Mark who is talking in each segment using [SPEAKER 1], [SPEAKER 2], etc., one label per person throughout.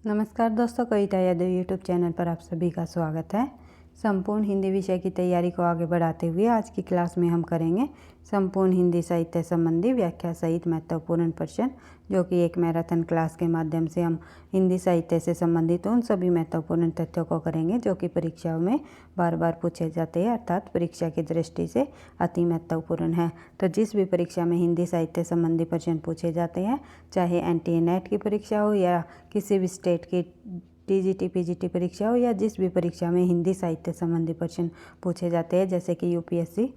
[SPEAKER 1] नमस्कार दोस्तों, कविता Yadav YouTube channel पर आप सभी का स्वागत है। संपूर्ण हिंदी विषय की तैयारी को आगे बढ़ाते हुए आज की क्लास में हम करेंगे संपूर्ण हिंदी साहित्य संबंधी व्याख्या सहित महत्वपूर्ण प्रश्न, जो कि एक मैराथन क्लास के माध्यम से हम हिंदी साहित्य से संबंधित उन सभी महत्वपूर्ण तथ्यों को करेंगे जो कि परीक्षाओं में बार बार पूछे जाते हैं, अर्थात परीक्षा की दृष्टि से अति महत्वपूर्ण है। तो जिस भी परीक्षा में हिंदी साहित्य संबंधी प्रश्न पूछे जाते हैं, चाहे NTA नेट की परीक्षा हो या किसी भी स्टेट की TGT PGT परीक्षा हो या जिस भी परीक्षा में हिंदी साहित्य संबंधी प्रश्न पूछे जाते हैं, जैसे कि UPSC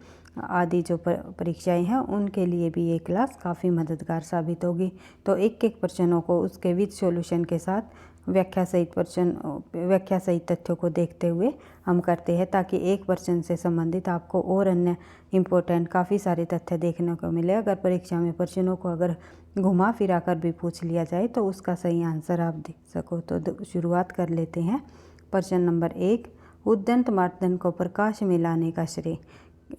[SPEAKER 1] आदि जो परीक्षाएं हैं, उनके लिए भी ये क्लास काफ़ी मददगार साबित होगी। तो एक एक प्रश्नों को उसके विद सॉल्यूशन के साथ व्याख्या सहित तथ्यों को देखते हुए हम करते हैं, ताकि एक प्रश्न से संबंधित आपको और अन्य इम्पोर्टेंट काफ़ी सारे तथ्य देखने को मिले। अगर परीक्षा में प्रश्नों को अगर घुमा फिरा कर भी पूछ लिया जाए तो उसका सही आंसर आप दे सको। तो शुरुआत कर लेते हैं। प्रश्न नंबर 1, उद्दंड मार्तंड को प्रकाश में लाने का श्रेय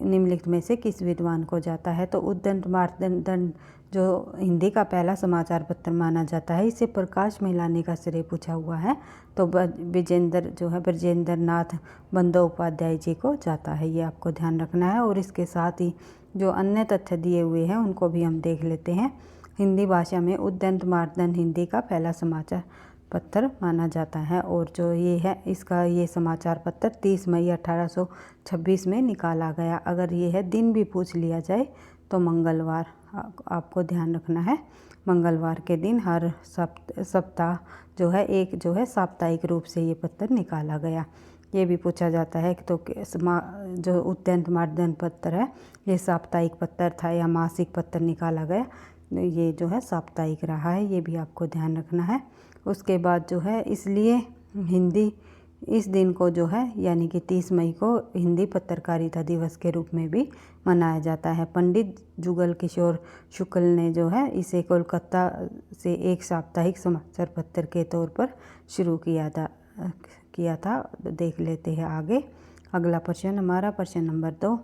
[SPEAKER 1] निम्नलिखित में से किस विद्वान को जाता है। तो उद्दंड मार्तंड जो हिंदी का पहला समाचार पत्र माना जाता है, इसे प्रकाश में लाने का श्रेय पूछा हुआ है तो ब्रजेंद्र नाथ बंदोपाध्याय जी को जाता है। ये आपको ध्यान रखना है। और इसके साथ ही जो अन्य तथ्य दिए हुए हैं उनको भी हम देख लेते हैं। हिंदी भाषा में उद्दंड मार्तंड हिंदी का पहला समाचार पत्र माना जाता है, और जो ये है इसका ये समाचार पत्र 30 मई 1826 में निकाला गया। अगर ये है दिन भी पूछ लिया जाए तो मंगलवार आपको ध्यान रखना है। मंगलवार के दिन हर सप्ताह जो है साप्ताहिक रूप से ये पत्र निकाला गया। ये भी पूछा जाता है कि तो जो उद्दंड मार्तंड पत्र है, ये साप्ताहिक पत्र था या मासिक पत्र निकाला गया। ये जो है साप्ताहिक रहा है, ये भी आपको ध्यान रखना है। उसके बाद जो है इसलिए हिंदी इस दिन को जो है यानी कि 30 मई को हिंदी पत्रकारिता दिवस के रूप में भी मनाया जाता है। पंडित जुगल किशोर शुक्ल ने जो है इसे कोलकाता से एक साप्ताहिक समाचार पत्र के तौर पर शुरू किया था। देख लेते हैं आगे। अगला प्रश्न हमारा प्रश्न नंबर 2,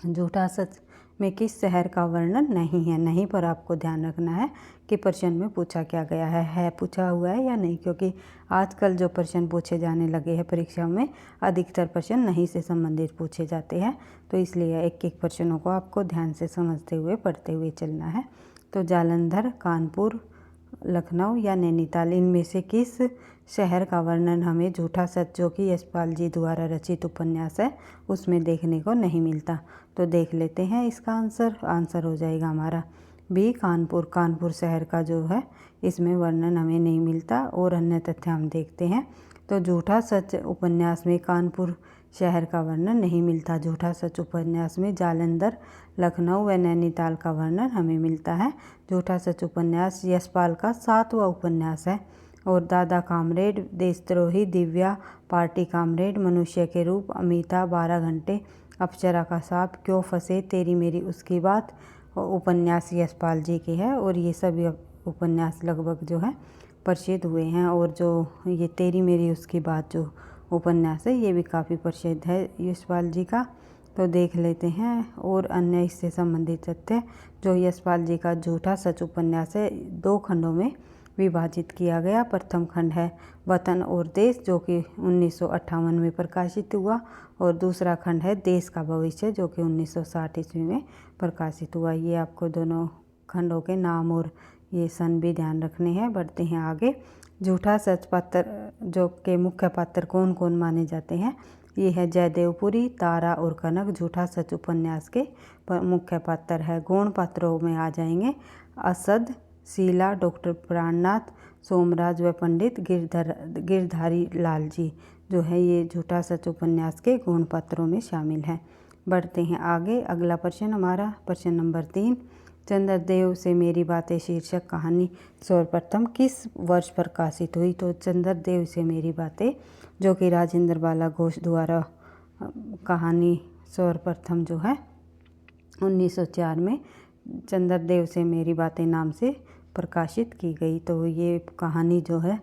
[SPEAKER 1] झूठा सच में किस शहर का वर्णन नहीं है। नहीं पर आपको ध्यान रखना है कि प्रश्न में पूछा क्या गया है पूछा हुआ है या नहीं, क्योंकि आजकल जो प्रश्न पूछे जाने लगे हैं परीक्षाओं में, अधिकतर प्रश्न नहीं से संबंधित पूछे जाते हैं। तो इसलिए एक एक प्रश्नों को आपको ध्यान से समझते हुए पढ़ते हुए चलना है। तो जालंधर, कानपुर, लखनऊ या नैनीताल, इनमें से किस शहर का वर्णन हमें झूठा सच, जो कि यशपाल जी द्वारा रचित उपन्यास है, उसमें देखने को नहीं मिलता। तो देख लेते हैं इसका आंसर हो जाएगा हमारा बी, कानपुर। कानपुर शहर का जो है इसमें वर्णन हमें नहीं मिलता। और अन्य तथ्य हम देखते हैं। तो झूठा सच उपन्यास में कानपुर शहर का वर्णन नहीं मिलता। झूठा सच उपन्यास में जालंधर, लखनऊ व नैनीताल का वर्णन हमें मिलता है। झूठा सच उपन्यास यशपाल का 7वां उपन्यास है। और दादा कामरेड, देशद्रोही, दिव्या, पार्टी कामरेड, मनुष्य के रूप, अमिता, 12 घंटे, अप्सरा का सांप, क्यों फंसे, तेरी मेरी उसकी बात उपन्यास यशपाल जी के है। और ये सभी उपन्यास लगभग जो है प्रसिद्ध हुए हैं। और जो ये तेरी मेरी उसकी बात जो उपन्यास है, ये भी काफ़ी प्रसिद्ध है यशपाल जी का। तो देख लेते हैं और अन्य इससे संबंधित तथ्य। जो यशपाल जी का झूठा सच उपन्यास है, 2 खंडों में विभाजित किया गया। प्रथम खंड है वतन और देश, जो कि 1958 में प्रकाशित हुआ। और दूसरा खंड है देश का भविष्य, जो कि 1960 ईस्वी में प्रकाशित हुआ। ये आपको दोनों खंडों के नाम और ये सन भी ध्यान रखने हैं। बढ़ते हैं आगे। झूठा सच पत्र जो के मुख्य पात्र कौन कौन माने जाते हैं, ये है जयदेवपुरी, तारा और कनक झूठा सच उपन्यास के मुख्य पात्र है। गौण पात्रों में आ जाएंगे असद, शीला, डॉक्टर प्राणनाथ, सोमराज व पंडित गिरधारी लाल जी जो है ये झूठा सच उपन्यास के गौण पात्रों में शामिल है। बढ़ते हैं आगे। अगला प्रश्न हमारा प्रश्न नंबर 3, चंद्रदेव से मेरी बातें शीर्षक कहानी सर्वप्रथम किस वर्ष प्रकाशित हुई। तो चंद्रदेव से मेरी बातें, जो कि राजेंद्र बाला घोष द्वारा कहानी सर्वप्रथम जो है 1904 में चंद्रदेव से मेरी बातें नाम से प्रकाशित की गई। तो ये कहानी जो है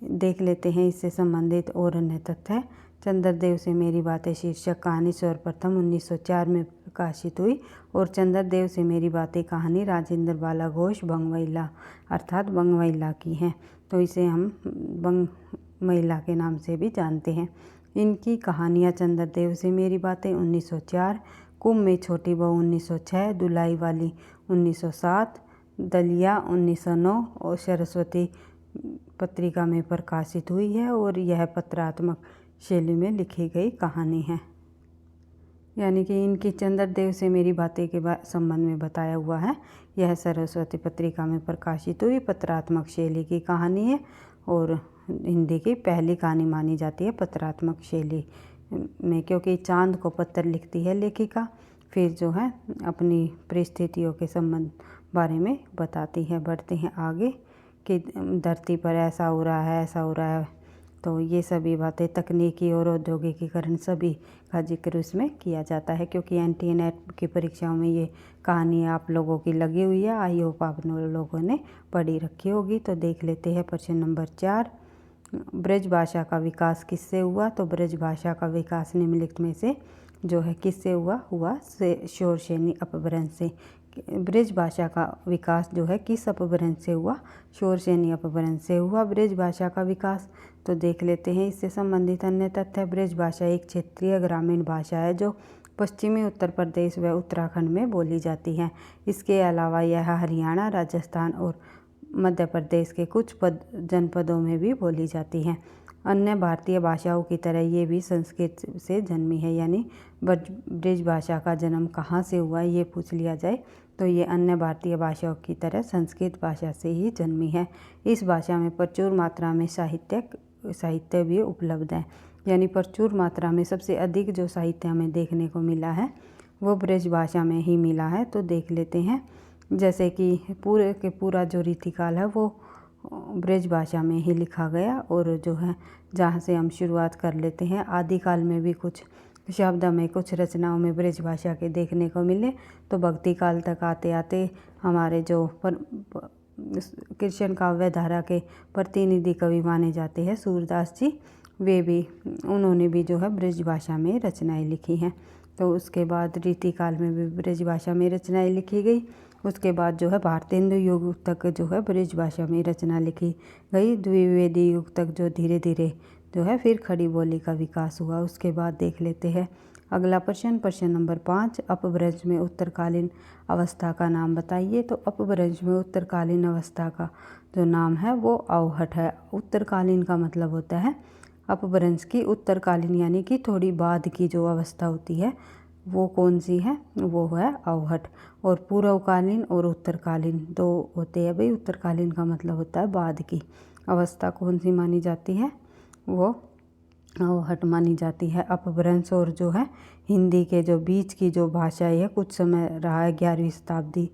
[SPEAKER 1] देख लेते हैं, इससे संबंधित और अन्य तथ्य। चंद्रदेव से मेरी बातें शीर्षक कहानी सर्वप्रथम 1904 में प्रकाशित हुई। और चंद्रदेव से मेरी बातें कहानी राजेंद्र बाला घोष बंगवैला अर्थात बंगवैला की है। तो इसे हम बंग महिला के नाम से भी जानते हैं। इनकी कहानियाँ चंद्रदेव से मेरी बातें 1904, कुंभ में छोटी बहू 1906, दुलाई वाली 1907, दलिया 1909 और सरस्वती पत्रिका में प्रकाशित हुई है और यह पत्रात्मक शैली में लिखी गई कहानी है। यानी कि इनकी चंद्रदेव से मेरी बातें के संबंध में बताया हुआ है। यह सरस्वती पत्रिका में प्रकाशित हुई पत्रात्मक शैली की कहानी है और हिंदी की पहली कहानी मानी जाती है पत्रात्मक शैली में, क्योंकि चांद को पत्र लिखती है लेखिका, फिर जो है अपनी परिस्थितियों के संबंध बारे में बताती है। बढ़ते हैं आगे कि धरती पर ऐसा हो रहा है, ऐसा हो रहा है, तो ये सभी बातें तकनीकी और औद्योगिकीकरण सभी का जिक्र इसमें किया जाता है, क्योंकि एनटीए नेट की परीक्षाओं में ये कहानी आप लोगों की लगी हुई है। आई होप आप लोगों ने पढ़ी रखी होगी। तो देख लेते हैं प्रश्न नंबर 4, ब्रज भाषा का विकास किससे हुआ। तो ब्रज भाषा का विकास निम्नलिखित में से जो है किससे हुआ शौरसेनी अपभ्रंश से। ब्रज भाषा का विकास जो है किस अपभ्रंश से हुआ, शौरसेनी अपभ्रंश से हुआ ब्रज भाषा का विकास। तो देख लेते हैं इससे संबंधित अन्य तथ्य। ब्रज भाषा एक क्षेत्रीय ग्रामीण भाषा है जो पश्चिमी उत्तर प्रदेश व उत्तराखंड में बोली जाती है। इसके अलावा यह हरियाणा, राजस्थान और मध्य प्रदेश के कुछ जनपदों में भी बोली जाती है। अन्य भारतीय भाषाओं की तरह ये भी संस्कृत से जन्मी है। यानी ब्रज भाषा का जन्म कहाँ से हुआ ये पूछ लिया जाए तो ये अन्य भारतीय भाषाओं की तरह संस्कृत भाषा से ही जन्मी है। इस भाषा में प्रचुर मात्रा में साहित्य भी उपलब्ध है। यानी प्रचुर मात्रा में सबसे अधिक जो साहित्य हमें देखने को मिला है वो ब्रज भाषा में ही मिला है। तो देख लेते हैं, जैसे कि पूरे के पूरा जो रीतिकाल है वो ब्रज भाषा में ही लिखा गया। और जो है जहाँ से हम शुरुआत कर लेते हैं, आदिकाल में भी कुछ शब्द हमें कुछ रचनाओं में ब्रज भाषा के देखने को मिले। तो भक्ति काल तक आते आते हमारे जो कृष्ण काव्य धारा के प्रतिनिधि कवि माने जाते हैं सूरदास जी, उन्होंने भी जो है ब्रज भाषा में रचनाएं लिखी हैं। तो उसके बाद रीतिकाल में भी ब्रज भाषा में रचनाएं लिखी गई। उसके बाद जो है भारतेंदु युग तक जो है ब्रज भाषा में रचना लिखी गई। द्विवेदी युग तक जो धीरे धीरे जो है फिर खड़ी बोली का विकास हुआ। उसके बाद देख लेते हैं अगला प्रश्न नंबर 5, अपभ्रंश में उत्तरकालीन अवस्था का नाम बताइए। तो अपभ्रंश में उत्तरकालीन अवस्था का जो नाम है वो अवहट है। उत्तरकालीन का मतलब होता है अपभ्रंश की उत्तरकालीन, यानी कि थोड़ी बाद की जो अवस्था होती है वो कौन सी है, वो है अवहट। और पूर्वकालीन और उत्तरकालीन दो होते हैं भाई। उत्तरकालीन का मतलब होता है बाद की अवस्था कौन सी मानी जाती है, वो अवहट मानी जाती है। अपभ्रंश और जो है हिंदी के जो बीच की जो भाषा है कुछ समय रहा है 11वीं शताब्दी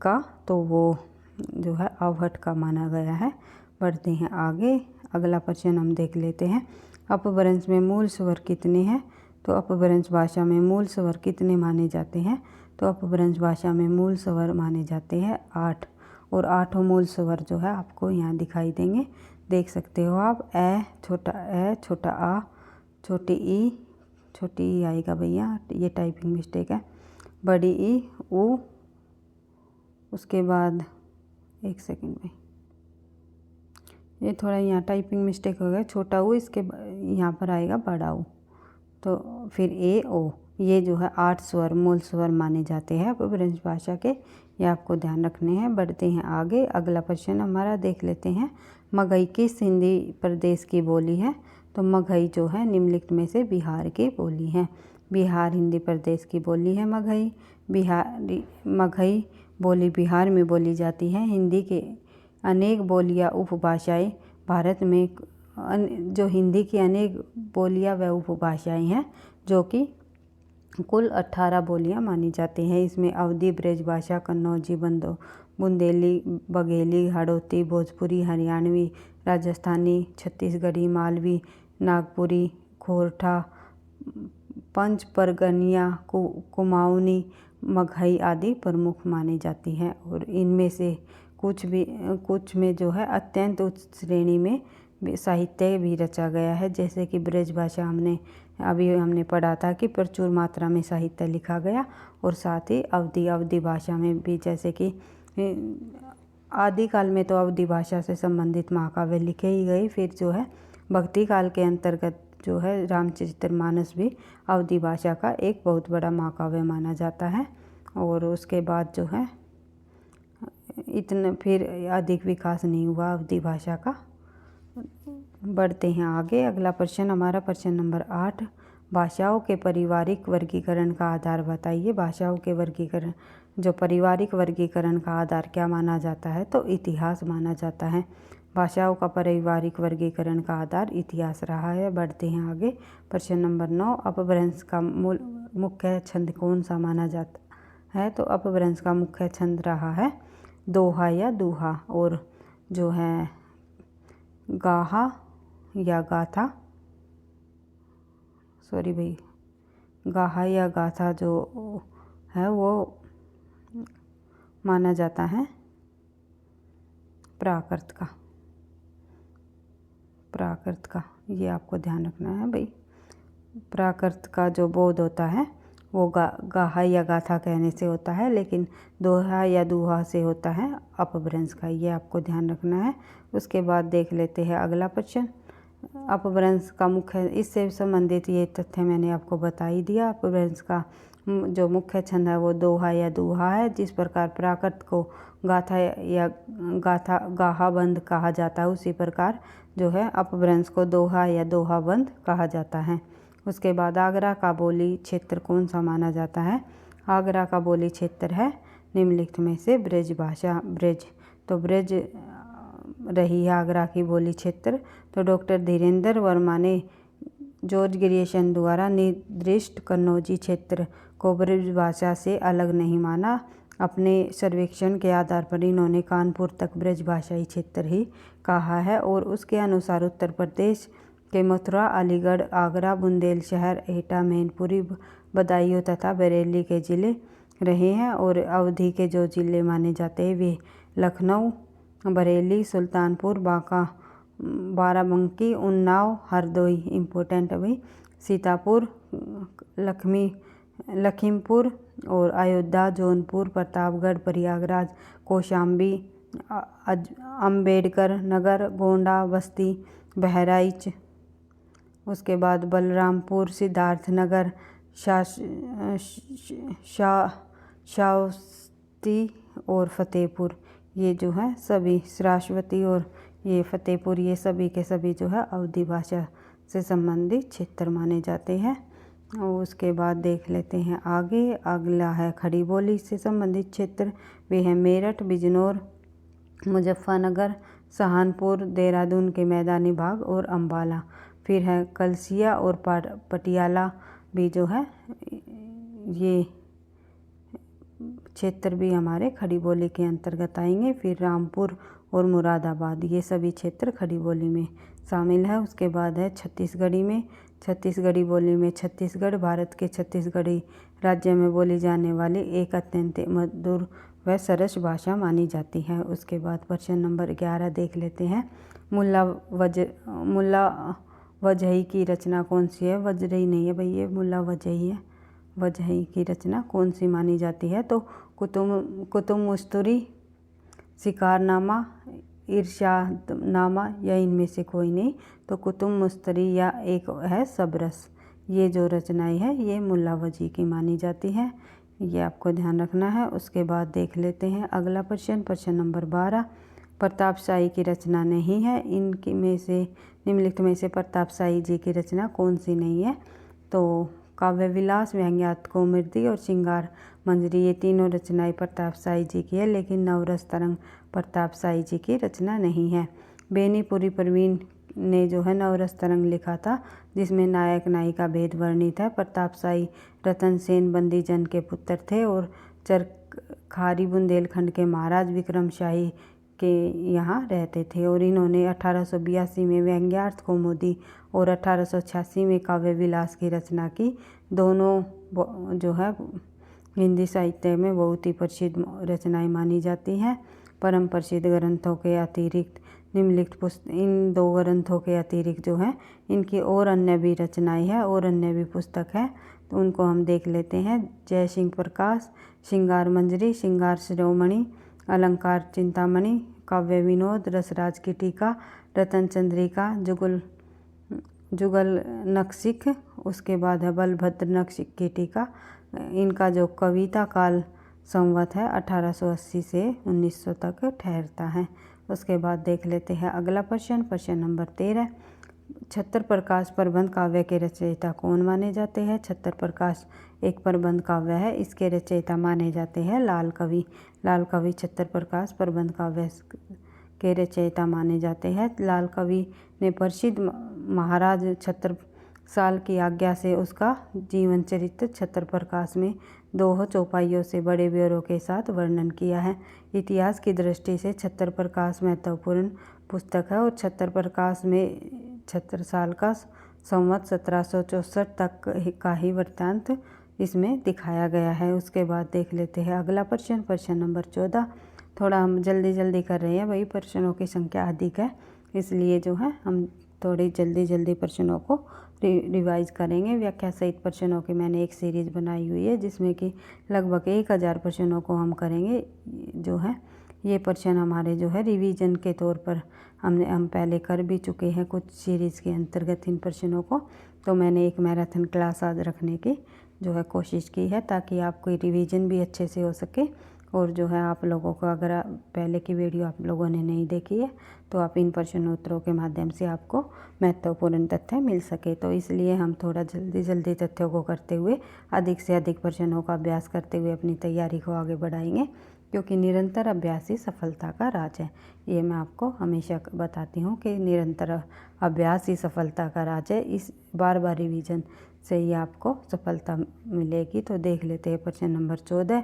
[SPEAKER 1] का, तो वो जो है अवहट का माना गया है। बढ़ते हैं आगे, अगला प्रश्न हम देख लेते हैं, अपभ्रंश में मूल स्वर कितने हैं। तो अपभ्रंश भाषा में मूल स्वर कितने माने जाते हैं। तो अपभ्रंश भाषा में मूल स्वर माने जाते हैं 8, और 8 मूल स्वर जो है आपको यहाँ दिखाई देंगे, देख सकते हो आप। छोटा आ, छोटी ई, छोटी ई आएगा भैया, ये टाइपिंग मिस्टेक है। बड़ी ई, ऊ, उसके बाद एक सेकंड में ये थोड़ा यहाँ टाइपिंग मिस्टेक हो गया, छोटा ऊ, इसके यहाँ पर आएगा बड़ा ऊ, तो फिर ए ओ, ये जो है 8 स्वर मूल स्वर माने जाते हैं अपभ्रंश भाषा के, ये आपको ध्यान रखने हैं। बढ़ते हैं आगे, अगला प्रश्न हमारा देख लेते हैं, मगही किस हिंदी प्रदेश की बोली है। तो मगही जो है निम्नलिखित में से बिहार की बोली है। बिहार हिंदी प्रदेश की बोली है मगही। मगही बोली बिहार में बोली जाती है। हिंदी के अनेक बोलियां उपभाषाएं भारत में, जो हिंदी की अनेक बोलियां व उपभाषाएं हैं जो कि कुल 18 बोलियां मानी जाती हैं। इसमें अवधी, ब्रज भाषा, कन्नौजी, बुंदेली, बघेली, हाड़ौती, भोजपुरी, हरियाणवी, राजस्थानी, छत्तीसगढ़ी, मालवी, नागपुरी, खोरठा, पंच परगनिया, कुमाऊनी, मगही आदि प्रमुख मानी जाती हैं। और इनमें से कुछ में जो है अत्यंत उच्च श्रेणी में साहित्य भी रचा गया है। जैसे कि ब्रज भाषा हमने पढ़ा था कि प्रचुर मात्रा में साहित्य लिखा गया, और साथ ही अवधी भाषा में भी, जैसे कि आदिकाल में तो अवधी भाषा से संबंधित महाकाव्य लिखे ही गए, फिर जो है भक्ति काल के अंतर्गत जो है रामचरितमानस भी अवधी भाषा का एक बहुत बड़ा महाकाव्य माना जाता है। और उसके बाद जो है इतना फिर अधिक विकास नहीं हुआ अवधी भाषा का। बढ़ते हैं आगे। अगला प्रश्न हमारा प्रश्न नंबर 8, भाषाओं के पारिवारिक वर्गीकरण का आधार बताइए। भाषाओं के वर्गीकरण, जो पारिवारिक वर्गीकरण का आधार क्या माना जाता है, तो इतिहास माना जाता है। भाषाओं का पारिवारिक वर्गीकरण का आधार इतिहास रहा है। बढ़ते हैं आगे। प्रश्न नंबर 9, अपभ्रंश का मुख्य छंद कौन सा माना जाता है, तो अपभ्रंश का मुख्य छंद रहा है दोहा या दूहा, और जो है गाहा या गाथा, सॉरी भाई, गाहा या गाथा जो है वो माना जाता है प्राकृत का। प्राकृत का ये आपको ध्यान रखना है भाई। प्राकृत का जो बोध होता है वो गाहा या गाथा कहने से होता है, लेकिन दोहा या दूहा से होता है अपभ्रंश का, ये आपको ध्यान रखना है। उसके बाद देख लेते हैं अगला प्रश्न। अपभ्रंश का मुख्य, इससे संबंधित ये तथ्य मैंने आपको बता ही दिया। अपभ्रंश का जो मुख्य छंद है वो दोहा या दूहा है। जिस प्रकार प्राकृत को गाथा या गाहाबंद कहा जाता है, उसी प्रकार जो है अपभ्रंश को दोहा या दोहाबंद कहा जाता है। उसके बाद आगरा का बोली क्षेत्र कौन सा माना जाता है। आगरा का बोली क्षेत्र है निम्नलिखित में से ब्रज भाषा। ब्रज, तो ब्रज रही है आगरा की बोली क्षेत्र। तो डॉक्टर धीरेन्द्र वर्मा ने जॉर्ज ग्रियर्सन द्वारा निर्दिष्ट कन्नौजी क्षेत्र को ब्रज भाषा से अलग नहीं माना। अपने सर्वेक्षण के आधार पर इन्होंने कानपुर तक ब्रज भाषाई क्षेत्र ही कहा है, और उसके अनुसार उत्तर प्रदेश के मथुरा, अलीगढ़, आगरा, बुंदेलशहर, एटा, मैनपुरी, बदायूं तथा बरेली के ज़िले रहे हैं। और अवधी के जो ज़िले माने जाते हैं वे लखनऊ, बरेली, सुल्तानपुर, बांका, बाराबंकी, उन्नाव, हरदोई इम्पोर्टेंट है भाई, सीतापुर, लखीमपुर और अयोध्या, जौनपुर, प्रतापगढ़, प्रयागराज, कौशाम्बी, अम्बेडकर नगर, गोंडा, बस्ती, बहराइच, उसके बाद बलरामपुर, सिद्धार्थनगर, श्रावस्ती और फतेहपुर, ये जो है सभी, श्रावस्ती और ये फतेहपुर, ये सभी के सभी जो है अवधी भाषा से संबंधित क्षेत्र माने जाते हैं। और उसके बाद देख लेते हैं आगे। अगला है खड़ी बोली से संबंधित क्षेत्र। वे हैं मेरठ, बिजनौर, मुजफ्फरनगर, सहारनपुर, देहरादून के मैदानी भाग और अम्बाला। फिर है कलसिया और पटियाला भी जो है ये क्षेत्र भी हमारे खड़ी बोली के अंतर्गत आएंगे। फिर रामपुर और मुरादाबाद, ये सभी क्षेत्र खड़ी बोली में शामिल है। उसके बाद है छत्तीसगढ़ी में। छत्तीसगढ़ी बोली में छत्तीसगढ़ भारत के छत्तीसगढ़ी राज्य में बोली जाने वाली एक अत्यंत मधुर व सरस भाषा मानी जाती है। उसके बाद प्रश्न नंबर 11 देख लेते हैं। मुल्ला वजही की रचना कौन सी है। वजही नहीं है भाई, ये मुल्ला वजही है। वजही की रचना कौन सी मानी जाती है, तो कुतुब मुस्तरी, शिकारनामा, इरशादनामा या इनमें से कोई नहीं। तो कुतुब मुस्तरी या एक है सबरस, ये जो रचनाएं है ये मुल्ला वजही की मानी जाती है, ये आपको ध्यान रखना है। उसके बाद देख लेते हैं अगला प्रश्न, प्रश्न नंबर 12। प्रताप शाही की रचना नहीं है। इनकी में से निम्नलिखित में से प्रताप शाही जी की रचना कौन सी नहीं है, तो काव्य विलास, व्यंग्यात्मक कौमुदी और श्रृंगार मंजरी, ये तीनों रचनाएं प्रताप शाही जी की है, लेकिन नवरस तरंग प्रताप शाही जी की रचना नहीं है। बेनीपुरी परवीन ने जो है नवरस तरंग लिखा था, जिसमें नायक नायिका भेद वर्णित है। प्रताप शाही रतन सेन बंदीजन के पुत्र थे और चरखारी बुंदेलखंड के महाराज विक्रम शाही के यहाँ रहते थे, और इन्होंने 1882 में व्यंग्यार्थ कौमुदी और 1886 में काव्य विलास की रचना की। दोनों जो है हिंदी साहित्य में बहुत ही प्रसिद्ध रचनाएं मानी जाती हैं। परम प्रसिद्ध ग्रंथों के अतिरिक्त निम्नलिखित इन दो ग्रंथों के अतिरिक्त जो है इनकी और अन्य भी रचनाएं हैं और अन्य भी पुस्तक है, तो उनको हम देख लेते हैं। जय सिंह प्रकाश, श्रृंगार मंजरी, श्रृंगार शिरोमणि, अलंकार चिंतामणि, काव्य विनोद, रसराज की टीका, रतन चंद्रिका, जुगल नक्शिक, उसके बाद है बलभद्र नक्शिक की टीका। इनका जो कविता काल संवत है 1880 से 1900 तक ठहरता है। उसके बाद देख लेते हैं अगला प्रश्न नंबर 13। छत्र प्रकाश प्रबंध काव्य के रचयिता कौन माने जाते हैं? छत्र प्रकाश एक प्रबंध काव्य है, इसके रचयिता माने जाते हैं लाल कवि। लाल कवि छत्र प्रकाश प्रबंध काव्य के रचयिता माने जाते हैं। लाल कवि ने प्रसिद्ध महाराज छत्रसाल की आज्ञा से उसका जीवन चरित्र छत्र प्रकाश में 2 चौपाइयों से बड़े ब्यौरों के साथ वर्णन किया है। इतिहास की दृष्टि से छत्र प्रकाश महत्वपूर्ण पुस्तक है और छत्र प्रकाश में छत्रसाल का संवत 1764 तक का ही वृत्तांत इसमें दिखाया गया है। उसके बाद देख लेते हैं अगला प्रश्न नंबर 14। थोड़ा हम जल्दी कर रहे हैं भाई, प्रश्नों की संख्या अधिक है, इसलिए जो है हम थोड़ी जल्दी प्रश्नों को रिवाइज करेंगे। व्याख्या सहित प्रश्नों की मैंने एक सीरीज़ बनाई हुई है जिसमें कि लगभग 1000 प्रश्नों को हम करेंगे। जो है ये प्रश्न हमारे जो है रिवीजन के तौर पर हम पहले कर भी चुके हैं कुछ सीरीज़ के अंतर्गत इन प्रश्नों को। तो मैंने एक मैराथन क्लास आज रखने की जो है कोशिश की है ताकि आपको रिवीजन भी अच्छे से हो सके। और जो है आप लोगों को अगर पहले की वीडियो आप लोगों ने नहीं देखी है तो आप इन प्रश्नोत्तरों के माध्यम से आपको महत्वपूर्ण तथ्य मिल सके। तो इसलिए हम थोड़ा जल्दी तथ्यों को करते हुए अधिक से अधिक प्रश्नों का अभ्यास करते हुए अपनी तैयारी को आगे बढ़ाएंगे, क्योंकि निरंतर अभ्यास ही सफलता का राज है। ये मैं आपको हमेशा बताती हूँ कि निरंतर अभ्यास ही सफलता का राज है। इस बार रिवीजन से ही आपको सफलता मिलेगी। तो देख लेते हैं प्रश्न नंबर 14।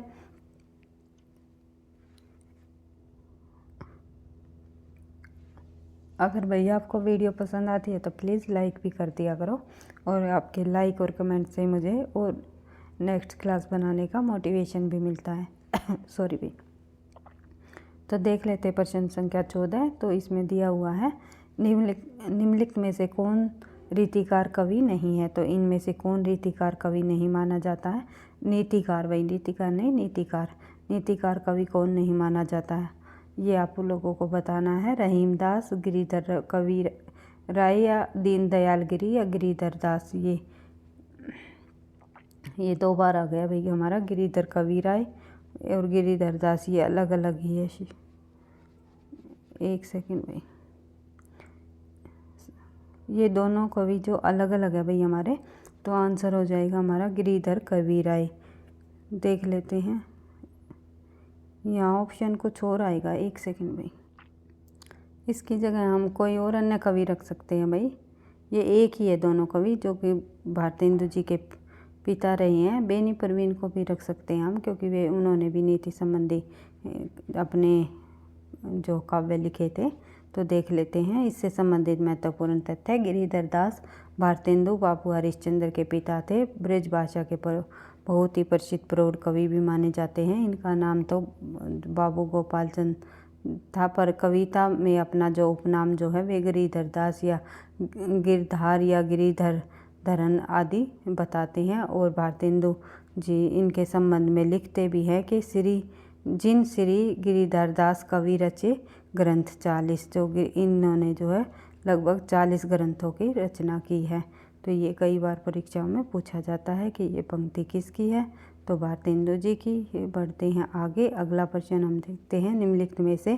[SPEAKER 1] अगर भैया आपको वीडियो पसंद आती है तो प्लीज़ लाइक भी कर दिया करो, और आपके लाइक और कमेंट से मुझे और नेक्स्ट क्लास बनाने का मोटिवेशन भी मिलता है। सॉरी भी। तो देख लेते हैं प्रश्न संख्या 14। तो इसमें दिया हुआ है निम्नलिखित में से कौन रीतिकार कवि नहीं है? तो इनमें से कौन रीतिकार कवि नहीं माना जाता है? नीतिकार, वही रीतिकार नहीं नीतिकार कवि कौन नहीं माना जाता है, ये आप लोगों को बताना है। रहीमदास, गिरिधर कवि राय, या दीनदयाल गिरी, या गिरिधर दास। ये 2 बार आ गया भाई हमारा गिरिधर कवि राय और गिरिधर दास, ये अलग अलग ही है। एक सेकंड भाई, ये दोनों कवि जो अलग अलग है भाई हमारे, तो आंसर हो जाएगा हमारा गिरिधर कवि राय। देख लेते हैं, यहाँ ऑप्शन कुछ और आएगा। एक सेकंड भाई, इसकी जगह हम कोई और अन्य कवि रख सकते हैं भाई। ये एक ही है दोनों कवि, जो कि भारतेंदु जी के पिता रहे हैं। बेनी परवीन को भी रख सकते हैं हम, क्योंकि उन्होंने भी नीति संबंधी अपने जो काव्य लिखे थे। तो देख लेते हैं इससे संबंधित महत्वपूर्ण तथ्य। गिरिधर दास भारतेंदु बाबू हरिश्चंद्र के पिता थे। ब्रज भाषा के बहुत ही प्रसिद्ध प्रौढ़ कवि भी माने जाते हैं। इनका नाम तो बाबू गोपाल चंद था, पर कविता में अपना जो उपनाम जो है वे गिरिधर दास या गिरधार या गिरिधर धरन आदि बताते हैं। और भारतेंदु जी इनके संबंध में लिखते भी है कि श्री गिरिधर दास कवि रचे ग्रंथ 40, जो इन्होंने जो है लगभग 40 ग्रंथों की रचना की है। तो ये कई बार परीक्षाओं में पूछा जाता है कि ये पंक्ति किसकी है, तो भारतेंदु जी की। ये बढ़ते हैं आगे। अगला प्रश्न हम देखते हैं, निम्नलिखित में से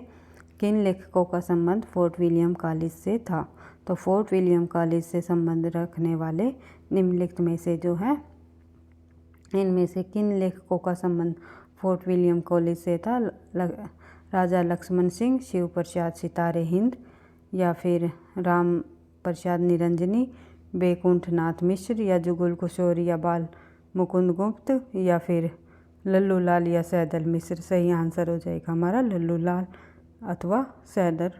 [SPEAKER 1] किन लेखकों का संबंध फोर्ट विलियम कॉलेज से था? तो फोर्ट विलियम कॉलेज से संबंध रखने वाले निम्नलिखित में से जो है, इनमें से किन लेखकों का संबंध फोर्ट विलियम कॉलेज से था? राजा लक्ष्मण सिंह, शिव प्रसाद सितारे हिंद, या फिर राम प्रसाद निरंजनी, बैकुंठ नाथ मिश्र, या जुगल किशोर, या बाल मुकुंद गुप्त, या फिर लल्लू लाल या सैदल मिश्र। सही आंसर हो जाएगा हमारा लल्लू लाल अथवा सैदल,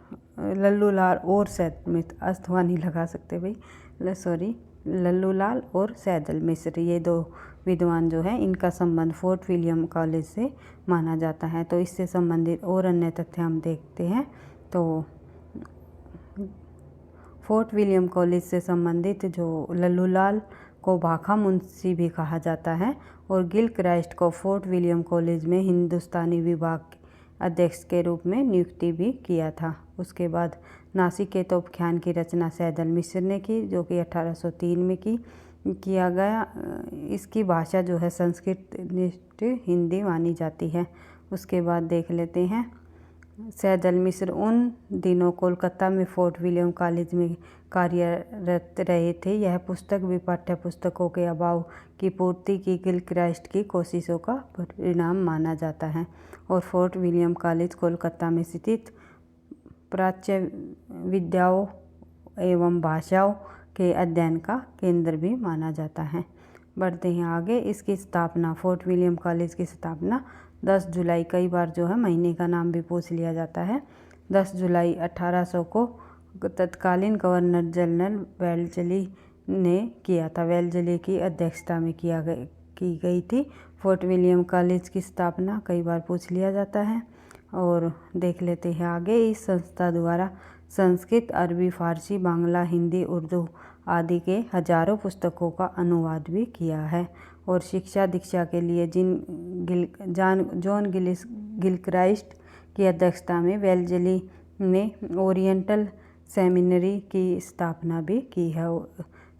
[SPEAKER 1] लल्लू लाल और सैदल मिश्र, अथवा नहीं लगा सकते भाई, सॉरी, लल्लू लाल और सैदल मिश्र, ये 2 विद्वान जो है इनका संबंध फोर्ट विलियम कॉलेज से माना जाता है। तो इससे संबंधित और अन्य तथ्य हम देखते हैं। तो फोर्ट विलियम कॉलेज से संबंधित जो लल्लू लाल को भाखा मुंशी भी कहा जाता है, और गिल क्राइस्ट को फोर्ट विलियम कॉलेज में हिंदुस्तानी विभाग अध्यक्ष के रूप में नियुक्ति भी किया था। उसके बाद नासिक के तोपख्यान की रचना सैदल मिश्र ने की, जो कि 1803 में किया गया। इसकी भाषा जो है संस्कृत निष्ठ हिंदी मानी जाती है। उसके बाद देख लेते हैं, सैदल मिश्र उन दिनों कोलकाता में फोर्ट विलियम कॉलेज में कार्यरत रहे थे। यह पुस्तक भी पाठ्य पुस्तकों के अभाव की पूर्ति की गिलक्राइस्ट की कोशिशों का परिणाम माना जाता है और फोर्ट विलियम कॉलेज कोलकाता में स्थित प्राच्य विद्याओं एवं भाषाओं के अध्ययन का केंद्र भी माना जाता है। बढ़ते हैं आगे। इसकी स्थापना, फोर्ट विलियम कॉलेज की स्थापना 10 जुलाई, कई बार जो है महीने का नाम भी पूछ लिया जाता है, 10 जुलाई 1800 को तत्कालीन गवर्नर जनरल वेल्जली ने किया था। वेल्जली की अध्यक्षता में की गई थी। फोर्ट विलियम कॉलेज की स्थापना कई बार पूछ लिया जाता है। और देख लेते हैं आगे। इस संस्था द्वारा संस्कृत, अरबी, फारसी, बांग्ला, हिंदी, उर्दू आदि के हजारों पुस्तकों का अनुवाद भी किया है। और शिक्षा दीक्षा के लिए जॉन गिलक्राइस्ट की अध्यक्षता में वेल्जली ने ओरिएंटल सेमिनरी की स्थापना भी की है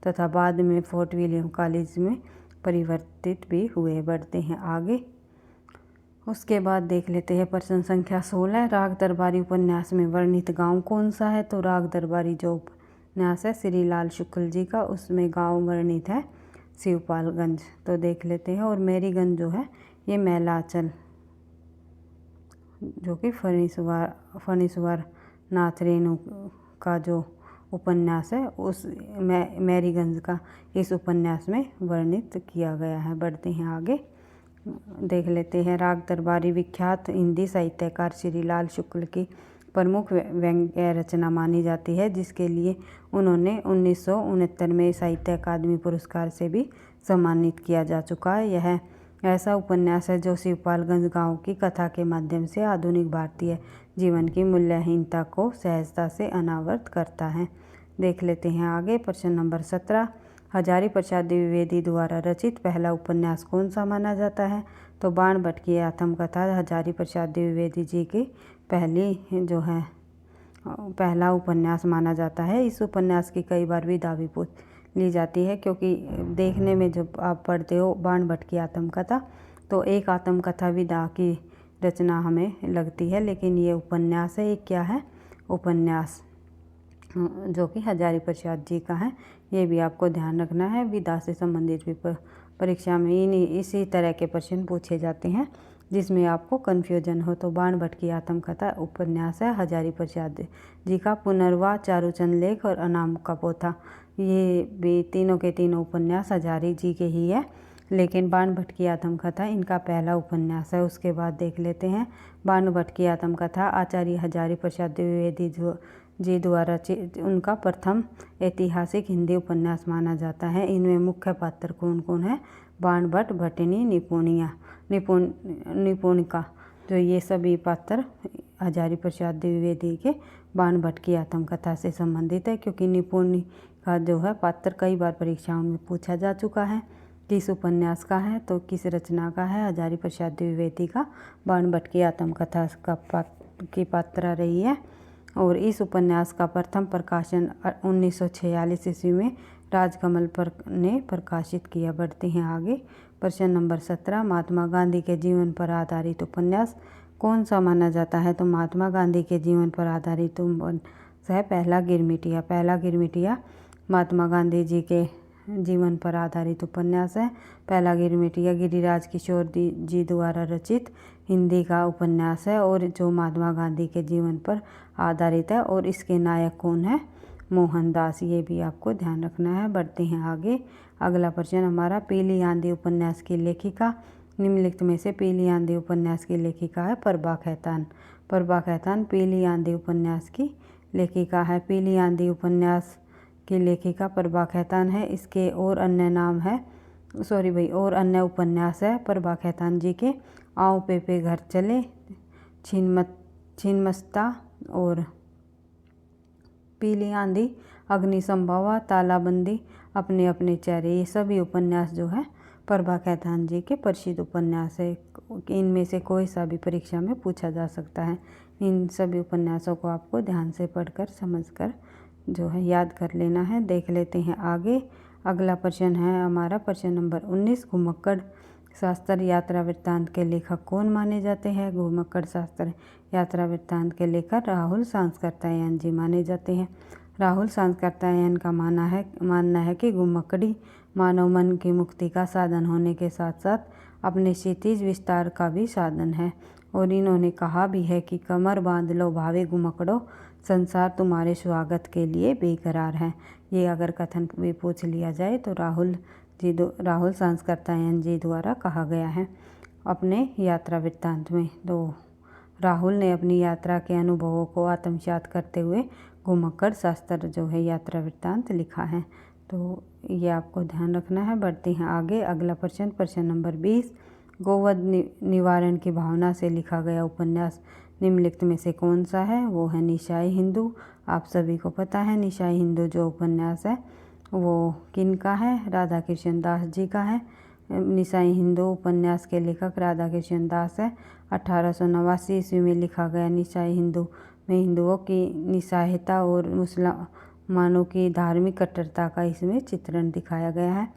[SPEAKER 1] तथा बाद में फोर्ट विलियम कॉलेज में परिवर्तित भी हुए। बढ़ते हैं आगे। उसके बाद देख लेते हैं प्रश्न संख्या 16, राग दरबारी उपन्यास में वर्णित गांव कौन सा है? तो राग दरबारी जो उपन्यास है श्री लाल शुक्ल जी का, उसमें गांव वर्णित है शिवपालगंज। तो देख लेते हैं। और मेरीगंज जो है ये मैलाचल, जो कि फणीश्वर नाथ रेणु का जो उपन्यास है उस मैरीगंज का इस उपन्यास में वर्णित किया गया है। बढ़ते हैं आगे। देख लेते हैं। राग दरबारी विख्यात हिंदी साहित्यकार श्री लाल शुक्ल की प्रमुख व्यंग्य रचना मानी जाती है, जिसके लिए उन्होंने 1969 में साहित्य अकादमी पुरस्कार से भी सम्मानित किया जा चुका है। यह ऐसा उपन्यास है जो शिवपालगंज गांव की कथा के माध्यम से आधुनिक भारतीय जीवन की मूल्यहीनता को सहजता से अनावृत करता है। देख लेते हैं आगे। प्रश्न नंबर 17, हजारी प्रसाद द्विवेदी द्वारा रचित पहला उपन्यास कौन सा माना जाता है? तो बाण भट्ट की आत्मकथा हजारी प्रसाद द्विवेदी जी की पहला उपन्यास माना जाता है। इस उपन्यास की कई बार विधा भी पूछ ली जाती है, क्योंकि देखने में जब आप पढ़ते हो बाण भट्ट की आत्मकथा तो एक आत्मकथा विधा की रचना हमें लगती है, लेकिन ये उपन्यास है। एक क्या है? उपन्यास, जो कि हजारी प्रसाद जी का है। ये भी आपको ध्यान रखना है। विधा से संबंधित भी परीक्षा में इसी तरह के प्रश्न पूछे जाते हैं जिसमें आपको कन्फ्यूजन हो। तो बाण भट्ट की आत्मकथा उपन्यास है हजारी प्रसाद जी का। पुनर्वा, चारूचंद लेख और अनाम का पोथा, ये भी तीनों के तीनों उपन्यास हजारी जी के ही है, लेकिन बाण भट्ट की आत्मकथा इनका पहला उपन्यास है। उसके बाद देख लेते हैं। बाण भट्ट की आत्मकथा आचार्य हजारी प्रसाद द्विवेदी जी द्वारा उनका प्रथम ऐतिहासिक हिंदी उपन्यास माना जाता है। इनमें मुख्य पात्र कौन कौन है? बाण भट्ट, भट्टिनी, निपुणिका, जो ये सभी पात्र हजारी प्रसाद द्विवेदी के बाण भट्ट की आत्मकथा से संबंधित है, क्योंकि निपुणिका जो है पात्र कई बार परीक्षाओं में पूछा जा चुका है। किस उपन्यास का है? तो किस रचना का है? हजारी प्रसाद द्विवेदी का बाण भट्ट की आत्मकथा की पात्रा रही है। और इस उपन्यास का प्रथम प्रकाशन 1946 ईस्वी में राजकमल ने प्रकाशित किया। बढ़ते हैं आगे। प्रश्न नंबर 17, महात्मा गांधी के जीवन पर आधारित उपन्यास कौन सा माना जाता है? तो महात्मा गांधी के जीवन पर आधारित उपन्यास है पहला गिरमिटिया। पहला गिरमिटिया महात्मा गांधी जी के जीवन पर आधारित उपन्यास है। पहला गिरमिटिया गिरिराज किशोर जी द्वारा रचित हिंदी का उपन्यास है और जो महात्मा गांधी के जीवन पर आधारित है। और इसके नायक कौन है? मोहनदास। ये भी आपको ध्यान रखना है। बढ़ते हैं आगे। अगला प्रश्न हमारा, पीली आंधी उपन्यास की लेखिका। निम्नलिखित में से पीली आंधी उपन्यास की लेखिका है प्रभा खेतान। प्रभा खेतान पीली आंधी उपन्यास की लेखिका है। पीली आंधी उपन्यास की लेखिका प्रभा खेतान है। इसके और अन्य नाम है, और अन्य उपन्यास है प्रभा खेतान जी के, आओ पेपे घर चले, छिन्मस्ता और पीली आंधी, अग्नि संभवा, तालाबंदी, अपने अपने चेहरे। ये सभी उपन्यास जो है प्रभा खेतान जी के प्रसिद्ध उपन्यास है। इनमें से कोई सा भी परीक्षा में पूछा जा सकता है। इन सभी उपन्यासों को आपको ध्यान से पढ़कर समझकर जो है याद कर लेना है। देख लेते हैं आगे। अगला प्रश्न है हमारा प्रश्न नंबर 19। घुमक्कड़ शास्त्र यात्रा वृत्तांत के लेखक कौन माने जाते हैं? घुमक्कड़ शास्त्र यात्रा वृत्तांत के लेखक राहुल सांस्कृत्यायन जी माने जाते हैं। राहुल सांस्कृत्यायन का मानना है कि घुमक्कड़ी मानव मन की मुक्ति का साधन होने के साथ साथ अपने क्षितिज विस्तार का भी साधन है। और इन्होंने कहा भी है कि कमर बांध लो भावे घुमक्कड़ो, संसार तुम्हारे स्वागत के लिए बेकरार है। ये अगर कथन भी पूछ लिया जाए तो राहुल सांस्कृत्यायन जी द्वारा कहा गया है अपने यात्रा वृत्तांत में। तो राहुल ने अपनी यात्रा के अनुभवों को आत्मसात करते हुए घुमक्कड़ शास्त्र जो है यात्रा वृत्तांत लिखा है। तो ये आपको ध्यान रखना है। बढ़ते हैं आगे। अगला प्रश्न नंबर 20। गोवध निवारण की भावना से लिखा गया उपन्यास निम्नलिखित में से कौन सा है? वो है निशाई हिंदू। आप सभी को पता है निशाई हिंदू जो उपन्यास है वो किन का है? राधा कृष्ण दास जी का है। निशाई हिंदू उपन्यास के लेखक राधा कृष्ण दास है। 1889 ईस्वी में लिखा गया निशाई हिंदू में हिंदुओं की निस्सहायता और मुसलमानों की धार्मिक कट्टरता का इसमें चित्रण दिखाया गया है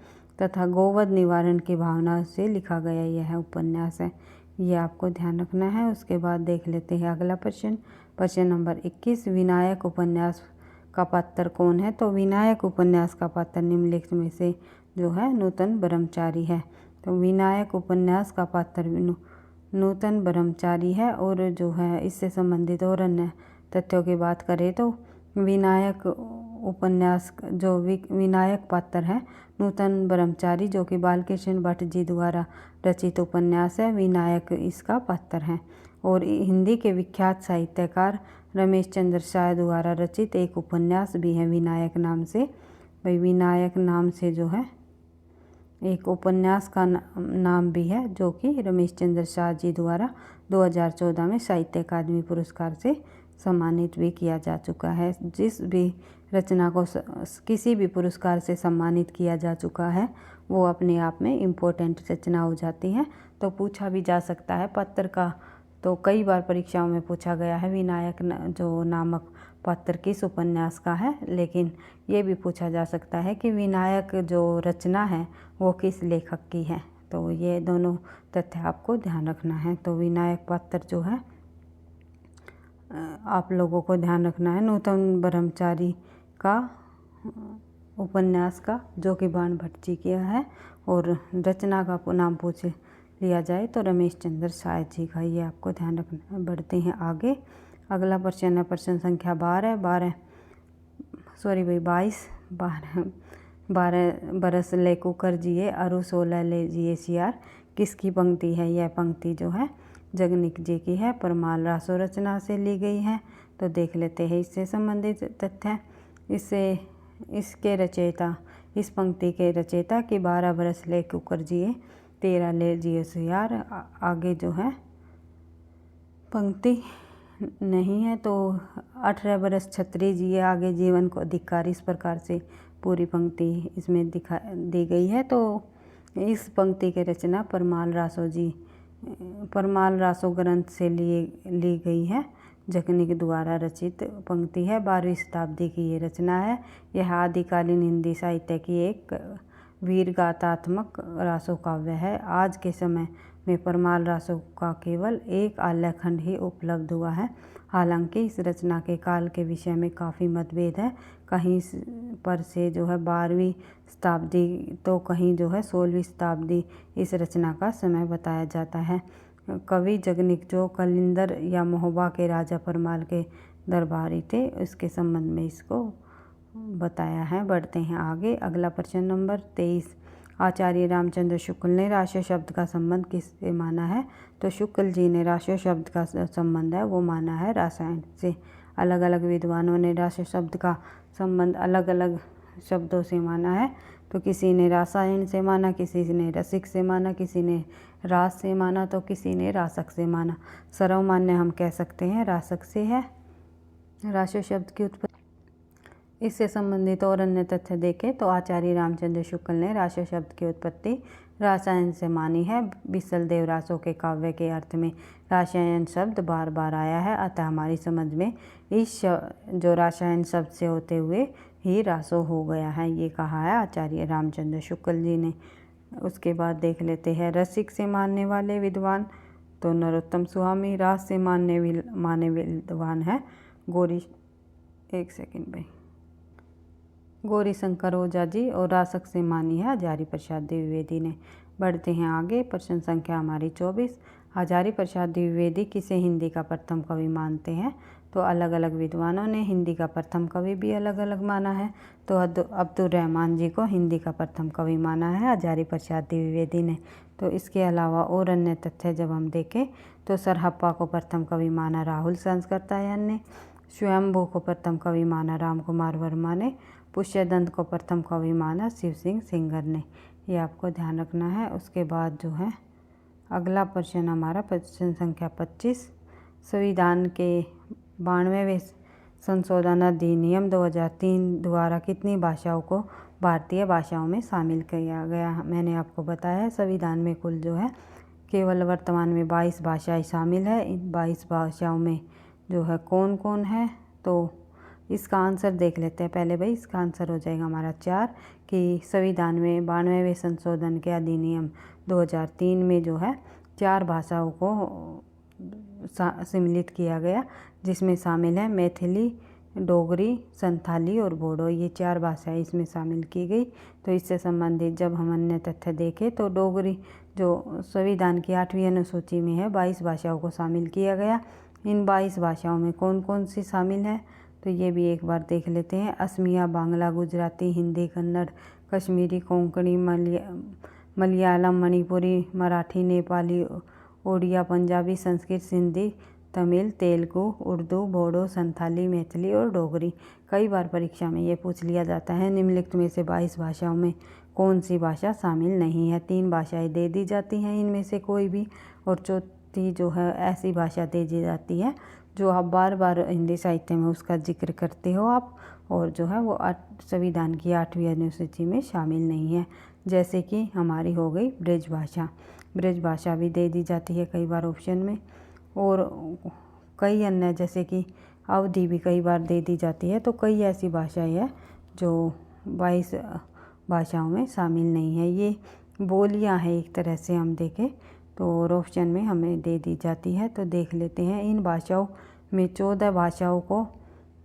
[SPEAKER 1] तथा गोवध निवारण की भावना से लिखा गया यह उपन्यास है। ये आपको ध्यान रखना है। उसके बाद देख लेते हैं अगला प्रश्न नंबर 21। विनायक उपन्यास का पात्र कौन है? तो विनायक उपन्यास का पात्र निम्नलिखित में से जो है नूतन ब्रह्मचारी है। तो विनायक उपन्यास का पात्र नूतन ब्रह्मचारी है। और जो है इससे संबंधित और अन्य तथ्यों की बात करें तो विनायक उपन्यास जो विनायक पात्र है नूतन ब्रह्मचारी जो कि बालकृष्ण भट्ट जी द्वारा रचित उपन्यास है। विनायक इसका पात्र है। और हिंदी के विख्यात साहित्यकार रमेश चंद्र शाह द्वारा रचित एक उपन्यास भी है विनायक नाम से। भाई विनायक नाम से जो है एक उपन्यास का नाम भी है जो कि रमेश चंद्र शाह जी द्वारा 2014 में साहित्य अकादमी पुरस्कार से सम्मानित भी किया जा चुका है। जिस भी रचना को किसी भी पुरस्कार से सम्मानित किया जा चुका है वो अपने आप में इम्पोर्टेंट रचना हो जाती है। तो पूछा भी जा सकता है पात्र का, तो कई बार परीक्षाओं में पूछा गया है विनायक जो नामक पात्र किस उपन्यास का है। लेकिन ये भी पूछा जा सकता है कि विनायक जो रचना है वो किस लेखक की है। तो ये दोनों तथ्य आपको ध्यान रखना है। तो विनायक पात्र जो है आप लोगों को ध्यान रखना है नूतन ब्रह्मचारी का उपन्यास का जो कि बाण भट्ट जी किया है। और रचना का नाम पूछ लिया जाए तो रमेश चंद्र शाह जी का। ये आपको ध्यान रखना है। बढ़ते हैं आगे। अगला प्रश्न है प्रश्न संख्या 12 बरस ले कुकर जिए अरु 16 ले जिए सियार किसकी पंक्ति है? यह पंक्ति जो है जगनिक जी की है। परमाल रासो रचना से ली गई है। तो देख लेते हैं इससे संबंधित तथ्य। इस पंक्ति के रचयिता कि 12 बरस ले कुकर जिए 13 ले जिए सियार। आगे जो है पंक्ति नहीं है तो 18 बरस छत्री जिए आगे जीवन को धिक्कार, इस प्रकार से पूरी पंक्ति इसमें दी गई है। तो इस पंक्ति के रचना परमाल रासो ग्रंथ से ली गई है। जगनिक द्वारा रचित पंक्ति है। 12वीं शताब्दी की ये रचना है। यह आदिकालीन हिंदी साहित्य की एक वीर गाथात्मक रासो काव्य है। आज के समय में परमाल रासो का केवल एक आलेखन ही उपलब्ध हुआ है। हालांकि इस रचना के काल के विषय में काफ़ी मतभेद है। कहीं पर से जो है 12वीं शताब्दी तो कहीं जो है 16वीं शताब्दी इस रचना का समय बताया जाता है। कवि जगनिक जो कलिंदर या महोबा के राजा परमाल के दरबारी थे उसके संबंध में इसको बताया है। बढ़ते हैं आगे। अगला प्रश्न नंबर 23। आचार्य रामचंद्र शुक्ल ने रासो शब्द का संबंध किससे माना है? तो शुक्ल जी ने रासो शब्द का संबंध है वो माना है रासायन से। अलग अलग विद्वानों ने रासो शब्द का संबंध अलग अलग शब्दों से माना है। तो किसी ने रासायन से माना, किसी ने रसिक से माना, किसी ने रास से माना, तो किसी ने रासक से माना। सर्वमान्य हम कह सकते हैं रासक से है रासो शब्द की उत्पत्ति। इससे संबंधित और अन्य तथ्य देखें तो आचार्य रामचंद्र शुक्ल ने रास शब्द की उत्पत्ति रासायन से मानी है। बिसल देव रासों के काव्य के अर्थ में रासायन शब्द बार बार आया है, अतः हमारी समझ में इस जो रासायन शब्द से होते हुए ही रासो हो गया है, ये कहा है आचार्य रामचंद्र शुक्ल जी ने। उसके बाद देख लेते हैं रसिक से मानने वाले विद्वान, तो नरोत्तम स्वामी। रास से माने विद्वान है गौरी, एक सेकंड भाई, गौरी शंकर ओझा जी। और रासक से मानी है हजारी प्रसाद द्विवेदी ने। बढ़ते हैं आगे, प्रश्न संख्या हमारी 24। हजारी प्रसाद द्विवेदी किसे हिंदी का प्रथम कवि मानते हैं? तो अलग अलग विद्वानों ने हिंदी का प्रथम कवि भी अलग अलग माना है। तो अब्दुल रहमान जी को हिंदी का प्रथम कवि माना है हजारी प्रसाद द्विवेदी ने। तो इसके अलावा और अन्य तथ्य जब हम देखें तो सरहप्पा को प्रथम कवि माना राहुल संस्कृतायन ने। स्वयंभू को प्रथम कवि माना राम कुमार वर्मा ने। पुष्यदंत को प्रथम कवि माना शिव सिंह सिंगर ने। ये आपको ध्यान रखना है। उसके बाद जो है अगला प्रश्न हमारा प्रश्न संख्या 25। संविधान के 92वें संशोधन अधिनियम 2003 द्वारा कितनी भाषाओं को भारतीय भाषाओं में शामिल किया गया? मैंने आपको बताया है संविधान में कुल जो है केवल वर्तमान में 22 भाषाएं शामिल है। इन 22 भाषाओं में जो है कौन कौन है, तो इसका आंसर देख लेते हैं पहले भाई। इसका आंसर हो जाएगा हमारा 4 कि संविधान में 92वें संशोधन के अधिनियम 2003 में जो है 4 भाषाओं को सम्मिलित किया गया, जिसमें शामिल है मैथिली, डोगरी, संथाली और बोडो। ये 4 भाषाएं इसमें शामिल की गई। तो इससे संबंधित जब हम अन्य तथ्य देखें तो डोगरी जो संविधान की 8वीं अनुसूची में है 22 भाषाओं को शामिल किया गया। इन 22 भाषाओं में कौन कौन सी शामिल है, तो ये भी एक बार देख लेते हैं। असमिया, बांग्ला, गुजराती, हिंदी, कन्नड़, कश्मीरी, कोंकणी, मलयालम, मणिपुरी, मराठी, नेपाली, ओडिया, पंजाबी, संस्कृत, सिंधी, तमिल, तेलुगु, उर्दू, बोडो, संथाली, मैथिली और डोगरी। कई बार परीक्षा में ये पूछ लिया जाता है निम्नलिखित में से 22 भाषाओं में कौन सी भाषा शामिल नहीं है। 3 भाषाएं दे दी जाती हैं इनमें से कोई भी, और चौथी जो है ऐसी भाषा दे दी जाती है जो आप बार बार हिंदी साहित्य में उसका जिक्र करते हो आप, और जो है वो संविधान की 8वीं अनुसूची में शामिल नहीं है। जैसे कि हमारी हो गई ब्रज भाषा। ब्रज भाषा भी दे दी जाती है कई बार ऑप्शन में, और कई अन्य जैसे कि अवधी भी कई बार दे दी जाती है। तो कई ऐसी भाषाएं हैं जो 22 भाषाओं में शामिल नहीं है। ये बोलियां हैं एक तरह से हम देखें तो, और ऑप्शन में हमें दे दी जाती है। तो देख लेते हैं इन भाषाओं में 14 भाषाओं को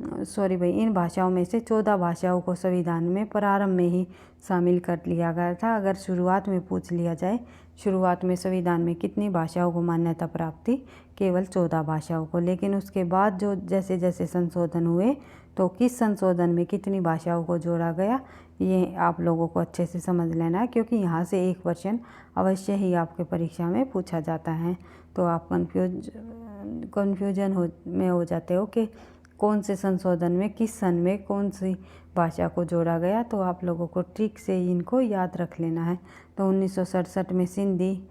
[SPEAKER 1] इन भाषाओं में से 14 भाषाओं को संविधान में प्रारंभ में ही शामिल कर लिया गया था। अगर शुरुआत में पूछ लिया जाए शुरुआत में संविधान में कितनी भाषाओं को मान्यता प्राप्त थी, केवल 14 भाषाओं को। लेकिन उसके बाद जो जैसे जैसे संशोधन हुए तो किस संशोधन में कितनी भाषाओं को जोड़ा गया, ये आप लोगों को अच्छे से समझ लेना है, क्योंकि यहाँ से एक क्वेश्चन अवश्य ही आपके परीक्षा में पूछा जाता है। तो आप कन्फ्यूजन में हो जाते हो कि कौन से संशोधन में किस सन में कौन सी भाषा को जोड़ा गया। तो आप लोगों को ट्रिक से इनको याद रख लेना है। तो 1967 में सिंधी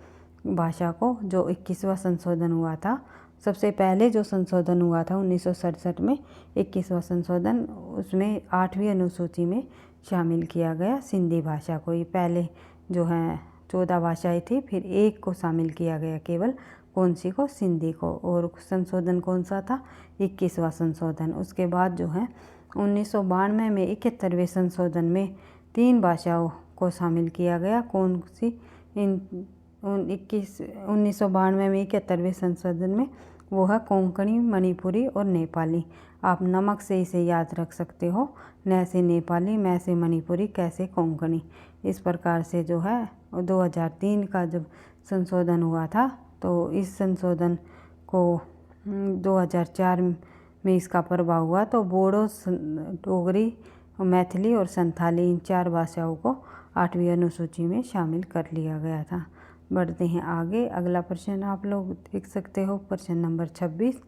[SPEAKER 1] भाषा को जो 21वां संशोधन हुआ था, सबसे पहले जो संशोधन हुआ था 1967 में 21वां संशोधन, उसमें 8वीं अनुसूची में शामिल किया गया सिंधी भाषा को। ये पहले जो है 14 भाषाएं थी, फिर एक को शामिल किया गया केवल, कौन सी को, सिंधी को। और संशोधन कौन सा था, 21वां संशोधन। उसके बाद जो है 1992 में 71वें संशोधन में 3 भाषाओं को शामिल किया गया। कौन सी, 1992 में 71वें संशोधन में, वो है कोंकणी, मणिपुरी और नेपाली। आप नमक से इसे याद रख सकते हो, न से नेपाली, मैं से मणिपुरी, कैसे कोंकणी। इस प्रकार से जो है 2003 का जब संशोधन हुआ था, तो इस संशोधन को 2004 में इसका प्रभाव हुआ। तो बोडो, डोगरी, मैथिली और संथाली, इन 4 भाषाओं को 8वीं अनुसूची में शामिल कर लिया गया था। बढ़ते हैं आगे। अगला प्रश्न आप लोग देख सकते हो, प्रश्न नंबर 26।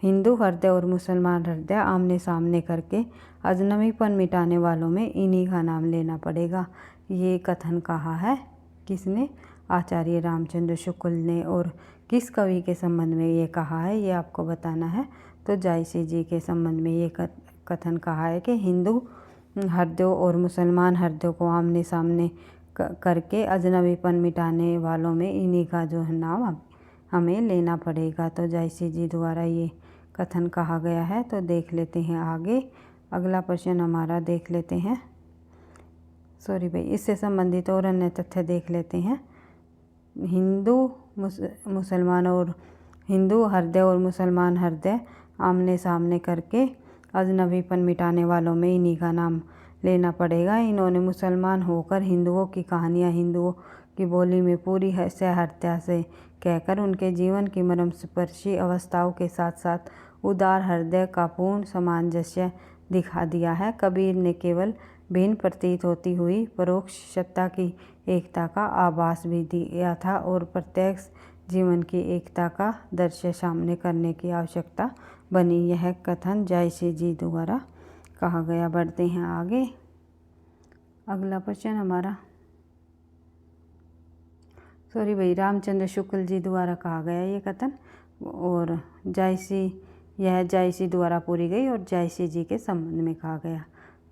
[SPEAKER 1] हिंदू हृदय और मुसलमान हृदय आमने सामने करके अजनबीपन मिटाने वालों में इन्हीं का नाम लेना पड़ेगा। ये कथन कहा है किसने, आचार्य रामचंद्र शुक्ल ने। और किस कवि के संबंध में ये कहा है, ये आपको बताना है। तो जायसी जी के संबंध में ये कथन कहा है कि हिंदू हृदयों और मुसलमान हृदयों को आमने सामने करके अजनबीपन मिटाने वालों में इन्हीं का जो है नाम हमें लेना पड़ेगा। तो जायसी जी द्वारा ये कथन कहा गया है। तो देख लेते हैं आगे, अगला प्रश्न हमारा देख लेते हैं, सॉरी भाई, इससे संबंधित और अन्य तथ्य देख लेते हैं। हिंदू हृदय और मुसलमान हृदय आमने सामने करके अजनबीपन मिटाने वालों में इन्हीं का नाम लेना पड़ेगा। इन्होंने मुसलमान होकर हिंदुओं की कहानियाँ हिंदुओं की बोली में पूरी सहजता से कहकर उनके जीवन की मर्मस्पर्शी अवस्थाओं के साथ साथ उदार हृदय का पूर्ण सामंजस्य दिखा दिया है। कबीर ने केवल भिन्न प्रतीत होती हुई परोक्ष सत्ता की एकता का आभास भी दिया था और प्रत्यक्ष जीवन की एकता का दृश्य सामने करने की आवश्यकता बनी। यह कथन जायसी जी द्वारा कहा गया। बढ़ते हैं आगे, अगला प्रश्न हमारा, सॉरी भाई, रामचंद्र शुक्ल जी द्वारा कहा गया ये कथन, और यह जायसी द्वारा पूरी गई और जायसी जी के संबंध में कहा गया।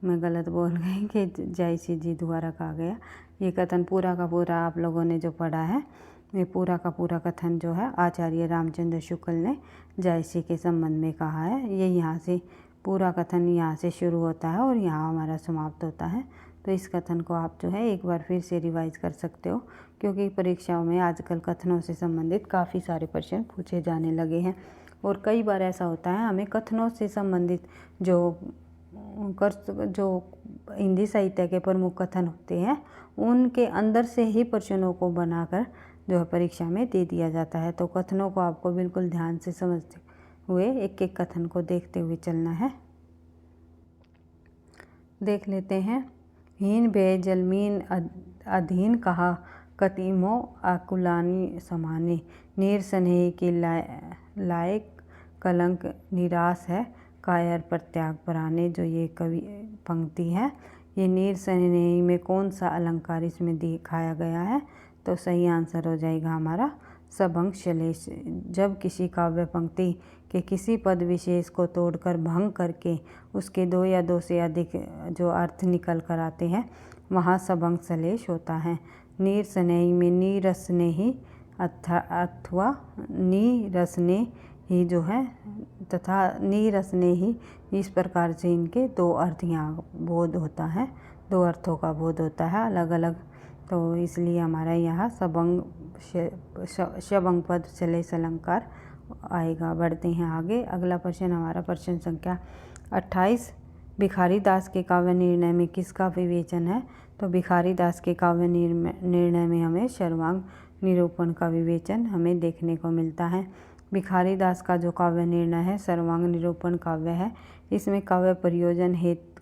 [SPEAKER 1] मैं गलत बोल गई कि जायसी जी द्वारा कहा गया। ये कथन पूरा का पूरा आप लोगों ने जो पढ़ा है, ये पूरा का पूरा कथन जो है आचार्य रामचंद्र शुक्ल ने जायसी के संबंध में कहा है। ये यहाँ से पूरा कथन यहाँ से शुरू होता है और यहाँ हमारा समाप्त होता है। तो इस कथन को आप जो है एक बार फिर से रिवाइज कर सकते हो, क्योंकि परीक्षाओं में आजकल कथनों से संबंधित काफ़ी सारे प्रश्न पूछे जाने लगे हैं। और कई बार ऐसा होता है हमें कथनों से संबंधित जो हिंदी साहित्य के प्रमुख कथन होते हैं उनके अंदर से ही प्रश्नों को बनाकर जो है परीक्षा में दे दिया जाता है। तो कथनों को आपको बिल्कुल ध्यान से समझते हुए एक एक कथन को देखते हुए चलना है। देख लेते हैं, हीन भय जलमीन अधीन कहा कतिमो अकुलानी समाने, नीर स्नेह की लायक कलंक निराश है कायर प्रत्याग पराने। जो ये कवि पंक्ति है, ये नीर स्नेह में कौन सा अलंकार इसमें दिखाया गया है? तो सही आंसर हो जाएगा हमारा सबंग श्लेष। जब किसी काव्य पंक्ति के किसी पद विशेष को तोड़कर भंग करके उसके दो या दो से अधिक जो अर्थ निकल कर आते हैं वहाँ सबंग श्लेष होता है। नीर स्नेही में नीरसने ही अथवा नीरसने ही जो है तथा नीरसने ही, इस प्रकार से इनके दो अर्थ यहाँ बोध होता है, दो अर्थों का बोध होता है अलग अलग। तो इसलिए हमारा यहाँ शबंग पद श्लेष अलंकार आएगा। बढ़ते हैं आगे, अगला प्रश्न हमारा प्रश्न संख्या 28, भिखारी दास के काव्य निर्णय में किसका विवेचन है? तो भिखारी दास के काव्य निर्णय में हमें सर्वांग निरूपण का विवेचन हमें देखने को मिलता है। भिखारी दास का जो काव्य निर्णय है सर्वांग निरूपण काव्य है। इसमें काव्य प्रयोजन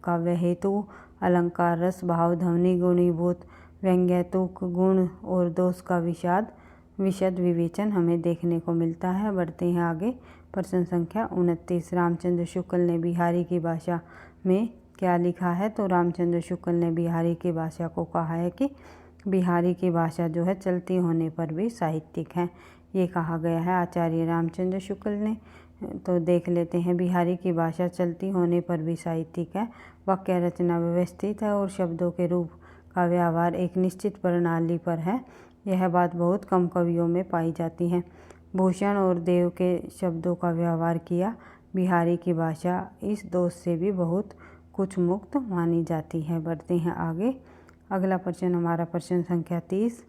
[SPEAKER 1] काव्य हेतु अलंकार रस भाव ध्वनि गुणीभूत व्यंग्यात्मक गुण और दोष का विशद विवेचन हमें देखने को मिलता है। बढ़ते हैं आगे, प्रश्न संख्या 29, रामचंद्र शुक्ल ने बिहारी की भाषा में क्या लिखा है? तो रामचंद्र शुक्ल ने बिहारी की भाषा को कहा है कि बिहारी की भाषा जो है चलती होने पर भी साहित्यिक है, ये कहा गया है आचार्य रामचंद्र शुक्ल ने। तो देख लेते हैं, बिहारी की भाषा चलती होने पर भी साहित्यिक है, वाक्य रचना व्यवस्थित है और शब्दों के रूप का व्यवहार एक निश्चित प्रणाली पर है। यह बात बहुत कम कवियों में पाई जाती है। भूषण और देव के शब्दों का व्यवहार किया बिहारी की भाषा इस दोष से भी बहुत कुछ मुक्त मानी जाती है। बढ़ते हैं आगे, अगला प्रश्न हमारा प्रश्न संख्या 30,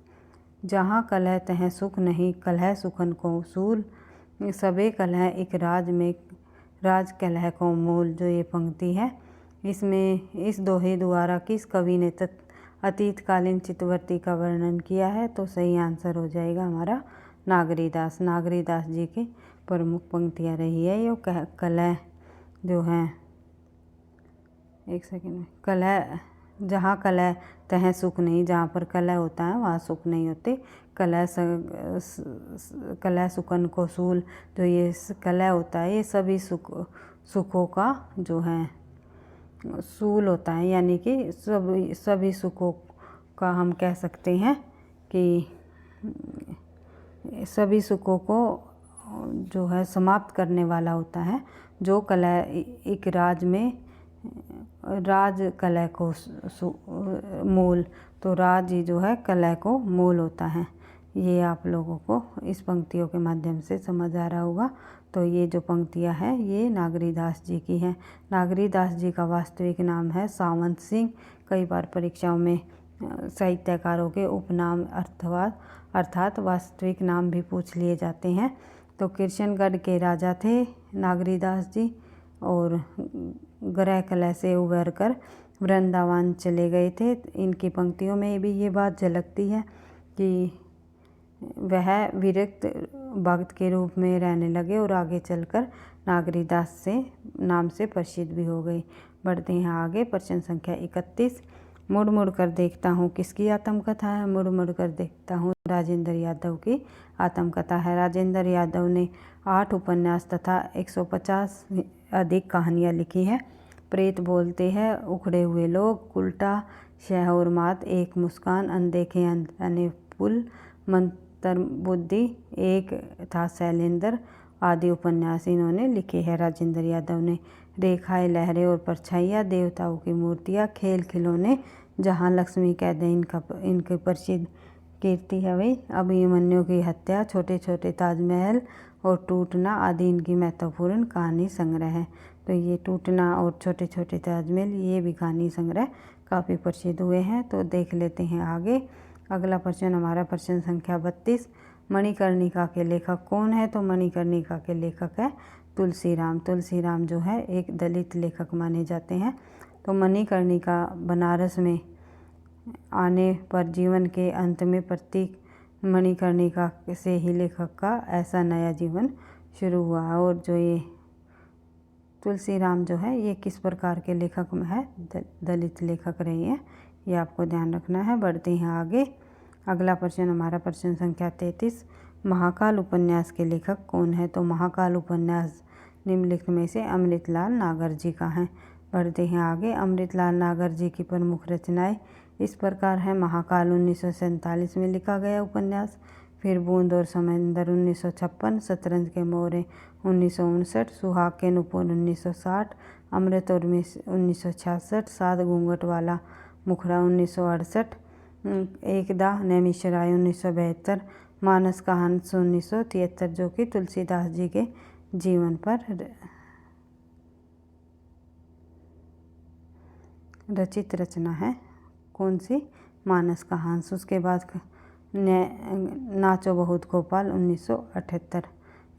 [SPEAKER 1] जहाँ कलह तह सुख नहीं कलह सुखन को सूल, सबे कलह एक राज कलह को मूल। जो ये पंक्ति है इसमें इस दोहे द्वारा किस कवि ने अतीतकालीन चित्तवृत्ति का वर्णन किया है? तो सही आंसर हो जाएगा हमारा नागरीदास। नागरीदास जी की प्रमुख पंक्तियाँ रही है। ये कलह जो है, एक सेकंड में, कलह जहाँ कलह तह सुख नहीं, जहाँ पर कलह होता है वहाँ सुख नहीं होते। कलह सुखन को सूल, जो ये कलह होता है ये सभी सुखों का जो है सूल होता है, यानी कि सभी सुखों का हम कह सकते हैं कि सभी सुखों को जो है समाप्त करने वाला होता है। जो कलह एक राज में राज कलह को मूल, तो राज ही जो है कलह को मूल होता है। ये आप लोगों को इस पंक्तियों के माध्यम से समझ आ रहा होगा। तो ये जो पंक्तियाँ हैं ये नागरीदास जी की हैं। नागरीदास जी का वास्तविक नाम है सावंत सिंह। कई बार परीक्षाओं में साहित्यकारों के उपनाम अर्थात वास्तविक नाम भी पूछ लिए जाते हैं। तो किशनगढ़ के राजा थे नागरीदास जी, और ग्रह कलह से उबर कर वृंदावन चले गए थे। इनकी पंक्तियों में भी ये बात झलकती है कि वह विरक्त भक्त के रूप में रहने लगे और आगे चलकर नागरीदास से नाम से प्रसिद्ध भी हो गई। बढ़ते हैं आगे। प्रश्न संख्या 31। मुड़ मुड़ कर देखता हूँ किसकी आत्मकथा है? मुड़ मुड़ कर देखता हूँ राजेंद्र यादव की आत्मकथा है। राजेंद्र यादव ने 8 उपन्यास तथा 150 अधिक कहानियाँ लिखी हैं। प्रेत बोलते हैं, उखड़े हुए लोग, उल्टा, शह और मात, एक मुस्कान, अनदेखे अने पुल, मंत्र बुद्धि, एक था शैलेंद्र आदि उपन्यास इन्होंने लिखे हैं राजेंद्र यादव ने। रेखाएं, लहरें और परछाइयाँ, देवताओं की मूर्तियाँ, खेल खिलौने, जहाँ लक्ष्मी कैद इनके प्रसिद्ध कीर्ति है वही। अभिमन्यु की हत्या, छोटे छोटे ताजमहल और टूटना आदि इनकी महत्वपूर्ण कहानी संग्रह है। तो ये टूटना और छोटे छोटे ताजमहल ये भी कहानी संग्रह काफ़ी प्रसिद्ध हुए हैं। तो देख लेते हैं आगे। अगला प्रश्न हमारा प्रश्न संख्या 32। मणिकर्णिका के लेखक कौन है? तो मणिकर्णिका के लेखक है तुलसीराम। तुलसीराम जो है एक दलित लेखक माने जाते हैं। तो मणिकर्णिका बनारस में आने पर जीवन के अंत में प्रतीक मणिकर्णिका से ही लेखक का ऐसा नया जीवन शुरू हुआ। और जो ये तुलसीराम जो है ये किस प्रकार के लेखक में है? दलित लेखक रहे हैं, ये आपको ध्यान रखना है। बढ़ते हैं आगे। अगला प्रश्न हमारा प्रश्न संख्या 33। महाकाल उपन्यास के लेखक कौन है? तो महाकाल उपन्यास निम्नलिखित में से अमृतलाल नागर जी का है। बढ़ते हैं आगे। अमृतलाल नागर जी की प्रमुख रचनाएं इस प्रकार है। महाकाल 1947 में लिखा गया उपन्यास। फिर बूंद और समंदर 1956, शतरंज के मोरे 1959, सुहाग के नुपुर 1960, अमृत और 1966, 7 घूंघट वाला मुखड़ा 1968, एकदा नैमिषराय 1972, मानस का हंस 1973 जो कि तुलसीदास जी के जीवन पर रचित रचना है। कौन सी? मानस का हंस। उसके बाद नाचो बहुत गोपाल 1978।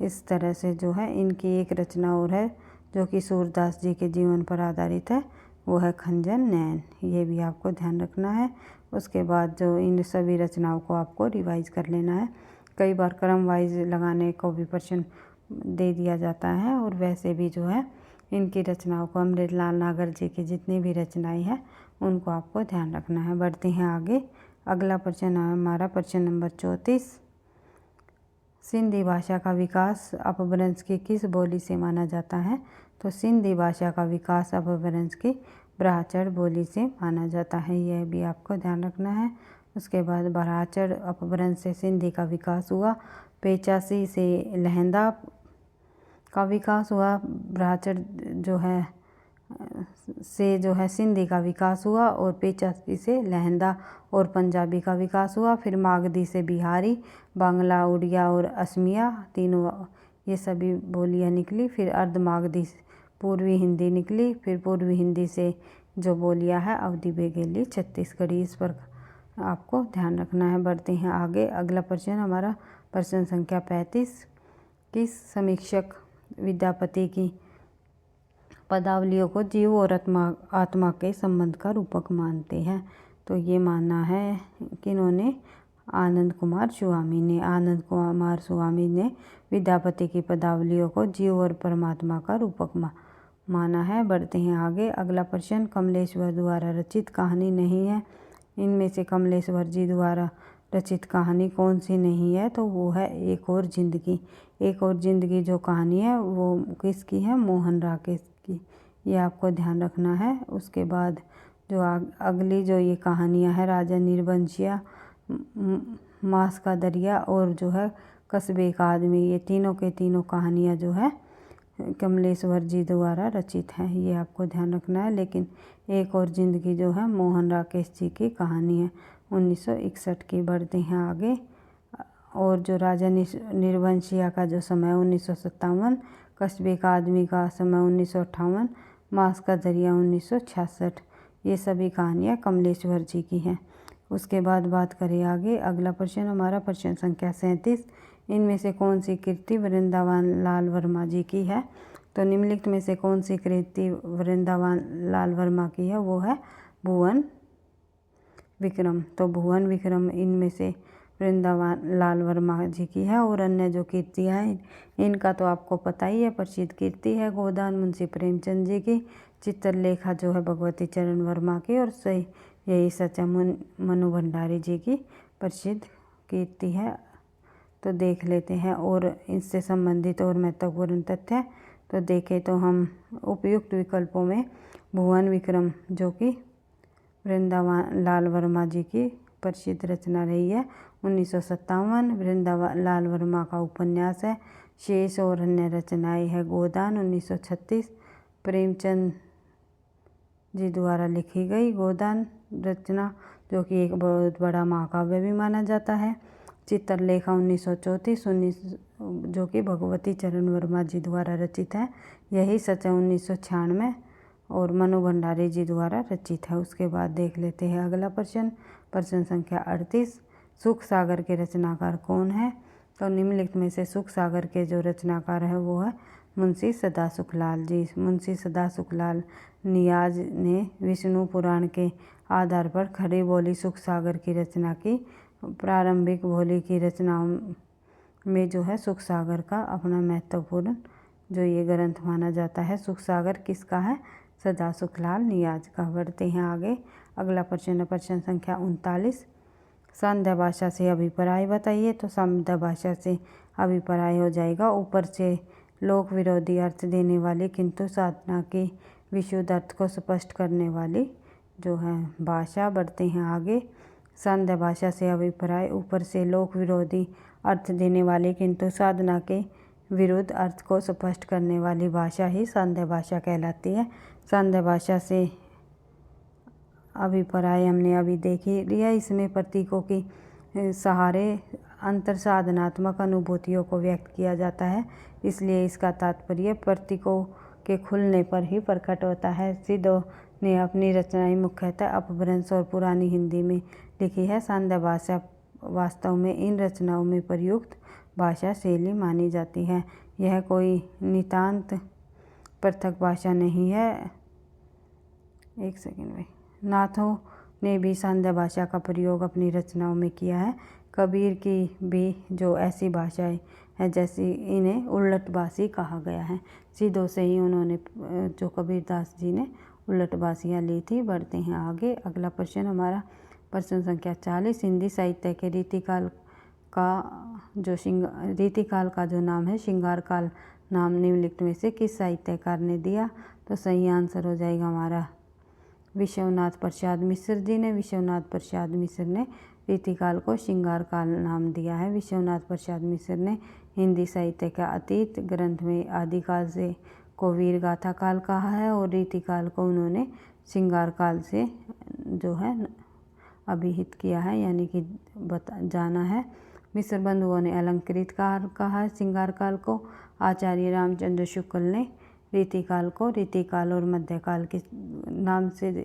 [SPEAKER 1] इस तरह से जो है इनकी एक रचना और है जो कि सूरदास जी के जीवन पर आधारित है, वो है खंजन नैन। ये भी आपको ध्यान रखना है। उसके बाद जो इन सभी रचनाओं को आपको रिवाइज कर लेना है। कई बार क्रम वाइज लगाने को भी प्रश्न दे दिया जाता है, और वैसे भी जो है इनकी रचनाओं को अमृतलाल नागर जी की जितनी भी रचनाएं हैं उनको आपको ध्यान रखना है। बढ़ते हैं आगे। अगला प्रश्न है हमारा प्रश्न नंबर 34। सिंधी भाषा का विकास अपभ्रंश की किस बोली से माना जाता है? तो सिंधी भाषा का विकास अपभ्रंश की ब्राह्मण बोली से माना जाता है, यह भी आपको ध्यान रखना है। उसके बाद ब्राह्मण अपभ्रंश से सिंधी का विकास हुआ। 85 से लहंदा का विकास हुआ। ब्राह्मण जो है से जो है सिंधी का विकास हुआ, और 85 से लहंदा और पंजाबी का विकास हुआ। फिर मागधी से बिहारी, बांग्ला, उड़िया और असमिया तीनों ये सभी बोलियां निकली। फिर अर्ध मागधी पूर्वी हिंदी निकली। फिर पूर्वी हिंदी से जो बोलियां है अवधी, बेगेली, छत्तीसगढ़ी, इस पर आपको ध्यान रखना है। बढ़ते हैं आगे। अगला प्रश्न हमारा प्रश्न संख्या 35। किस समीक्षक विद्यापति की पदावलियों को जीव और आत्मा के संबंध का रूपक मानते हैं? तो ये मानना है कि इन्होंने आनंद कुमार स्वामी ने। आनंद कुमार स्वामी ने विद्यापति की पदावलियों को जीव और परमात्मा का रूपक माना है। बढ़ते हैं आगे। अगला प्रश्न कमलेश्वर द्वारा रचित कहानी नहीं है। इनमें से कमलेश्वर जी द्वारा रचित कहानी कौन सी नहीं है? तो वो है एक और जिंदगी। एक और जिंदगी जो कहानी है वो किसकी है? मोहन राकेश की। ये आपको ध्यान रखना है। उसके बाद जो अगली जो ये कहानियाँ हैं राजा निर्वंशिया, मांस का दरिया और जो है कस्बे का आदमी, ये तीनों के तीनों कहानियाँ जो है कमलेश्वर जी द्वारा रचित है, ये आपको ध्यान रखना है। लेकिन एक और ज़िंदगी जो है मोहन राकेश जी की कहानी है 1961 की। बढ़ते हैं आगे। और जो राजा निर्वंशिया का जो समय 1957, कस्बे का आदमी का समय 1958, मांस का जरिया 1966, ये सभी कहानियाँ कमलेश्वर जी की हैं। उसके बाद बात करें आगे। अगला प्रश्न हमारा प्रश्न संख्या 37, इनमें से कौन सी कृति वृंदावन लाल वर्मा जी की है? तो निम्नलिखित में से कौन सी कृति वृंदावन लाल वर्मा की है? वो है भुवन विक्रम। तो भुवन विक्रम इनमें से वृंदावन लाल वर्मा जी की है। और अन्य जो कीर्तियाँ हैं इनका तो आपको पता ही है। प्रसिद्ध कीर्ति है गोदान मुंशी प्रेमचंद जी की, चित्रलेखा जो है भगवती चरण वर्मा की, और सही यही सचा मनु भंडारी जी की प्रसिद्ध कीर्ति है। तो देख लेते हैं और इससे संबंधित और महत्वपूर्ण तथ्य। तो देखें तो हम उपयुक्त विकल्पों में भुवन विक्रम जो कि वृंदावन लाल वर्मा जी की प्रसिद्ध रचना रही है 1957, वृंदावन लाल वर्मा का उपन्यास है शेष और अन्य रचनाएं है गोदान 1936, प्रेमचंद जी द्वारा लिखी गई गोदान रचना जो कि एक बहुत बड़ा महाकाव्य भी माना जाता है। चित्रलेखा 1934 जो कि भगवती चरण वर्मा जी द्वारा रचित है, यही सच 1996 और मनु भंडारी जी द्वारा रचित है। उसके बाद देख लेते हैं अगला प्रश्न, प्रश्न संख्या 38, सुख सागर के रचनाकार कौन है? तो निम्नलिखित में से सुख सागर के जो रचनाकार है वो है मुंशी सदासुखलाल जी। मुंशी सदासुखलाल नियाज ने विष्णु पुराण के आधार पर खड़ी बोली सुख सागर की रचना की। प्रारंभिक बोली की रचनाओं में जो है सुख सागर का अपना महत्वपूर्ण जो ये ग्रंथ माना जाता है। सुख सागर किसका है? सदासुखलाल नियाज का। बढ़ते हैं आगे। अगला प्रश्न प्रश्न संख्या 39, सांध्य भाषा से अभिप्राय बताइए। तो सांध्य भाषा से अभिप्राय हो जाएगा ऊपर से लोक विरोधी अर्थ देने वाली किंतु साधना की विशुद्ध अर्थ को स्पष्ट करने वाली जो है भाषा। बढ़ते हैं आगे। सांध्य भाषा से अभिप्राय ऊपर से लोक विरोधी अर्थ देने वाली किंतु साधना के विरुद्ध अर्थ को स्पष्ट करने वाली भाषा ही सांध्य भाषा कहलाती है। सांध्य भाषा से अभिप्राय हमने अभी देख ही लिया। इसमें प्रतीकों की सहारे अंतर साधनात्मक अनुभूतियों को व्यक्त किया जाता है, इसलिए इसका तात्पर्य प्रतीकों के खुलने पर ही प्रकट होता है। सिद्धों ने अपनी रचनाएं मुख्यतः अपभ्रंश और पुरानी हिंदी में लिखी है। सांध्य भाषा वास्तव में इन रचनाओं में प्रयुक्त भाषा शैली मानी जाती है। यह कोई नितांत पृथक भाषा नहीं है। एक सेकंड भाई। नाथों ने भी सांध्य भाषा का प्रयोग अपनी रचनाओं में किया है। कबीर की भी जो ऐसी भाषाएं हैं जैसी इन्हें उल्लटबासी कहा गया है। सिद्धों से ही उन्होंने जो कबीरदास जी ने उल्लटबासियाँ ली थी। बढ़ते हैं आगे। अगला प्रश्न हमारा प्रश्न संख्या 40, हिंदी साहित्य के रीतिकाल का जो नाम है श्रृंगार काल नाम निम्नलिखित में से किस साहित्यकार ने दिया? तो सही आंसर हो जाएगा हमारा विश्वनाथ प्रसाद मिश्र जी ने। विश्वनाथ प्रसाद मिश्र ने रीतिकाल को श्रृंगार काल नाम दिया है। विश्वनाथ प्रसाद मिश्र ने हिंदी साहित्य का अतीत ग्रंथ में आदिकाल से को वीर गाथा काल कहा है और रीतिकाल को उन्होंने श्रृंगार काल से जो है अभिहित किया है, यानी कि जाना है। मिश्र बंधुओं ने अलंकृत काल कहा है श्रृंगार काल को। आचार्य रामचंद्र शुक्ल ने रीतिकाल को रीतिकाल और मध्यकाल के नाम से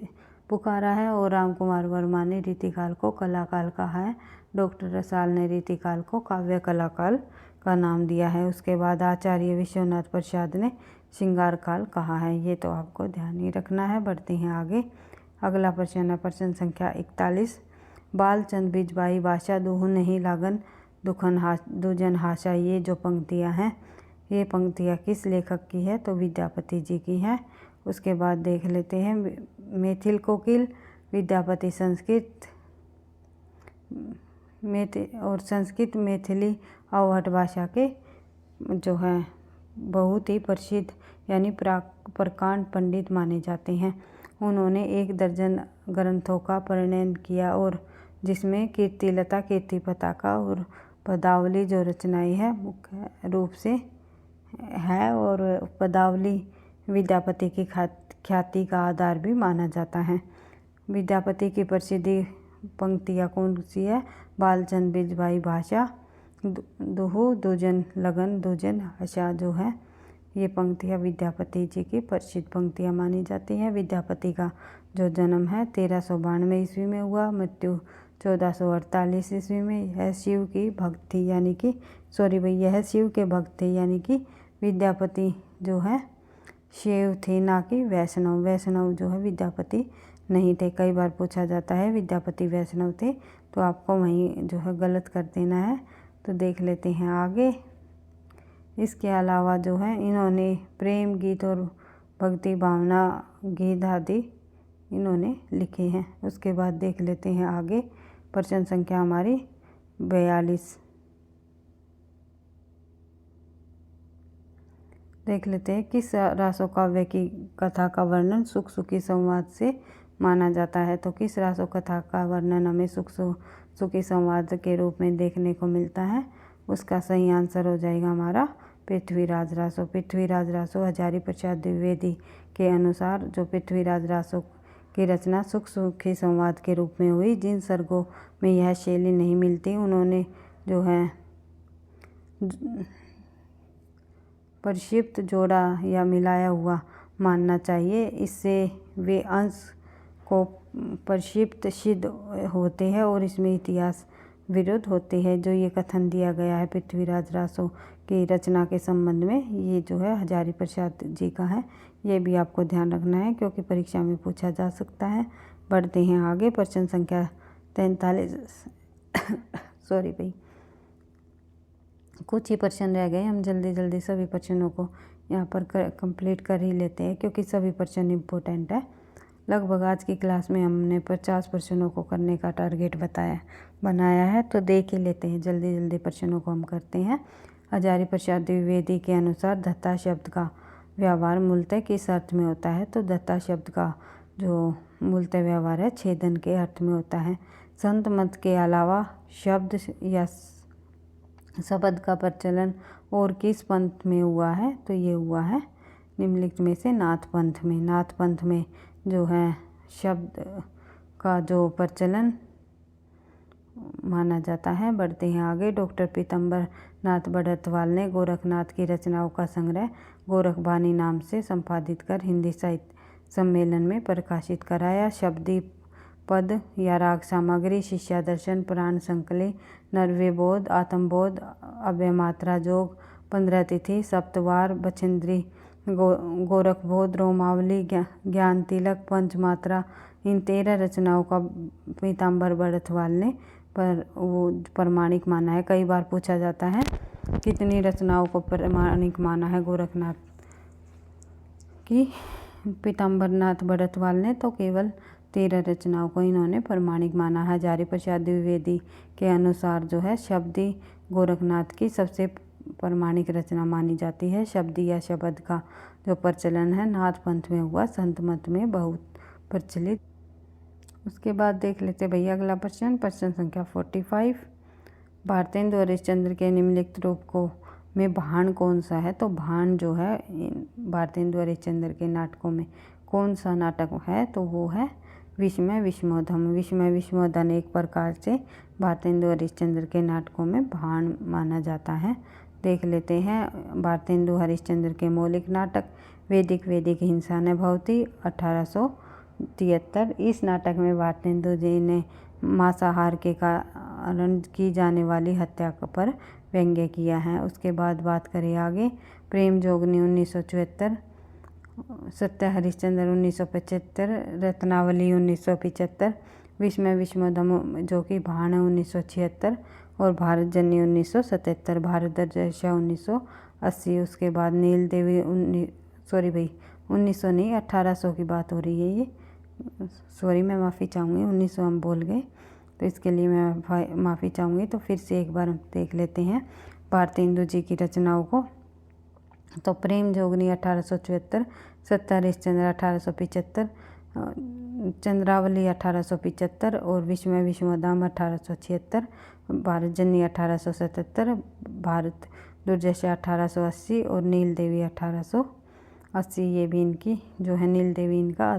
[SPEAKER 1] पुकारा है और राम कुमार वर्मा ने रीतिकाल को कलाकाल कहा है। डॉक्टर रसाल ने रीतिकाल को काव्य कलाकाल का नाम दिया है। उसके बाद आचार्य विश्वनाथ प्रसाद ने श्रृंगार काल कहा है। ये तो आपको ध्यान ही रखना है। बढ़ते हैं आगे। अगला प्रश्न है प्रश्न संख्या 41, बालचंद बिजबाई भाषा दुहु नहीं लागन दुजन हाशा, ये जो पंक्तियाँ हैं ये पंक्तियाँ किस लेखक की है? तो विद्यापति जी की है। उसके बाद देख लेते हैं मैथिल कोकिल, विद्यापति संस्कृत और संस्कृत मैथिली अवहट भाषा के जो है बहुत ही प्रसिद्ध यानी प्रकांड पंडित माने जाते हैं। उन्होंने 1 दर्जन ग्रंथों का प्रणयन किया और जिसमें कीर्तिलता, कीर्ति पताका और पदावली जो रचनाएं है मुख्य रूप से है और पदावली विद्यापति की ख्याति का आधार भी माना जाता है। विद्यापति की प्रसिद्ध पंक्तियाँ कौन सी है? बालचंद बिजबाई भाषा, दुहु दुजन लगन दुजन आशा जो है, ये पंक्तियाँ विद्यापति जी की प्रसिद्ध पंक्तियाँ मानी जाती हैं। विद्यापति का जो जन्म है 1392 ईस्वी में हुआ, मृत्यु 1448 ईस्वी में। यह शिव की भक्त थी, यानी कि यह शिव के भक्त थे, यानी कि विद्यापति जो है शिव थे, ना कि वैष्णव। वैष्णव जो है विद्यापति नहीं थे। कई बार पूछा जाता है विद्यापति वैष्णव थे, तो आपको वहीं जो है गलत कर देना है। तो देख लेते हैं आगे। इसके अलावा जो है इन्होंने प्रेम गीत और भक्ति भावना गीत आदि इन्होंने लिखे हैं। उसके बाद देख लेते हैं आगे। प्रश्न संख्या हमारी 42 देख लेते हैं। किस रासो काव्य की कथा का वर्णन सुख सुखी संवाद से माना जाता है? तो किस रासो कथा का वर्णन हमें सुख सुखी संवाद के रूप में देखने को मिलता है? उसका सही आंसर हो जाएगा हमारा पृथ्वीराज रासो। पृथ्वीराज रासो हजारी प्रसाद द्विवेदी के अनुसार जो पृथ्वीराज रासो की रचना सुख सुखी संवाद के रूप में हुई। जिन सर्गों में यह शैली नहीं मिलती उन्होंने जो है प्रक्षिप्त जोड़ा या मिलाया हुआ मानना चाहिए। इससे वे अंश को प्रक्षिप्त सिद्ध होते हैं और इसमें इतिहास विरुद्ध होते हैं। जो ये कथन दिया गया है पृथ्वीराज रासो की रचना के संबंध में, ये जो है हजारी प्रसाद जी का है। ये भी आपको ध्यान रखना है क्योंकि परीक्षा में पूछा जा सकता है। बढ़ते हैं आगे। प्रश्न संख्या 43 सॉरी भाई, कुछ ही प्रश्न रह गए। हम जल्दी जल्दी सभी प्रश्नों को यहाँ पर कंप्लीट कर ही लेते हैं क्योंकि सभी प्रश्न इम्पोर्टेंट है। लगभग आज की क्लास में हमने 50 प्रश्नों को करने का टारगेट बनाया है, तो देख ही लेते हैं। जल्दी जल्दी प्रश्नों को हम करते हैं। हजारी प्रसाद द्विवेदी के अनुसार धत्ता शब्द का व्यवहार मूलतः किस अर्थ में होता है? तो धत्ता शब्द का जो मूलतः व्यवहार है छेदन के अर्थ में होता है। संत मत के अलावा शब्द या शब्द का प्रचलन और किस पंथ में हुआ है? तो ये हुआ है निम्नलिखित में से नाथ पंथ में। नाथ पंथ में जो है शब्द का जो प्रचलन माना जाता है। बढ़ते हैं आगे। डॉक्टर पीतम्बर नाथ बड़तवाल ने गोरखनाथ की रचनाओं का संग्रह गोरखबानी नाम से संपादित कर हिंदी साहित्य सम्मेलन में प्रकाशित कराया। शब्दी पद या राग सामग्री, शिष्या दर्शन, पुराण संकली, नरवेबोध, आत्मबोध, अव्यमात्रा जोग, 15 तिथि, सप्तवार, बछेंद्री, गोरखबोध, रोमावली, ज्ञान तिलक, पंचमात्रा, इन 13 रचनाओं का पीताम्बर बड़तवाल ने वो प्रमाणिक माना है। कई बार पूछा जाता है कितनी रचनाओं को प्रमाणिक माना है गोरखनाथ की पीताम्बर नाथ बड़तवाल ने? तो केवल 13 रचनाओं को इन्होंने प्रमाणिक माना है। हजारी प्रसाद द्विवेदी के अनुसार जो है शब्दी गोरखनाथ की सबसे प्रमाणिक रचना मानी जाती है। शब्दी या शब्द का जो प्रचलन है नाथ पंथ में हुआ, संत मत में बहुत प्रचलित। उसके बाद देख लेते भैया अगला प्रश्न। प्रश्न संख्या 45। भारतेंदु हरिश्चंद्र के निम्नलिखित रूप को में भाण कौन सा है? तो भाण जो है भारतेंदु हरिश्चंद्र के नाटकों में कौन सा नाटक है? तो वो है विस्मय विस्मोधन। विस्मय विस्मोधन एक प्रकार से भारतेंदु हरिश्चंद्र के नाटकों में भाण माना जाता है। देख लेते हैं। भारतेंदु हरिश्चंद्र के मौलिक नाटक वैदिक हिंसा ने भवती 1873। इस नाटक में भारतेंदु जी ने मांसाहार के कारण की जाने वाली हत्या पर व्यंग्य किया है। उसके बाद बात करें आगे। प्रेम जोगनी 1974, सत्य हरिश्चंद्र 1975, रत्नावली 1975, विस्मय विस्मोधन जो कि भाण 1976 और भारत जन्य 1977, भारत दर्शा 1980। उसके बाद नील देवी 1900 नहीं 1800 की बात हो रही है ये, सॉरी मैं माफ़ी चाहूँगी, 1900 हम बोल गए तो इसके लिए मैं माफ़ी चाहूँगी। तो फिर से एक बार देख लेते हैं भारतेंदु जी की रचनाओं को। तो प्रेम जोगनी 1874, सत्य हरिश्चंद्र 1875, चंद्रावली 1875 और विस्मय विस्मोधन 1876, भारत जन्य 1877, भारत दुर्दशा 1880 और नील देवी 1880। ये भी इनकी जो है नील देवी इनका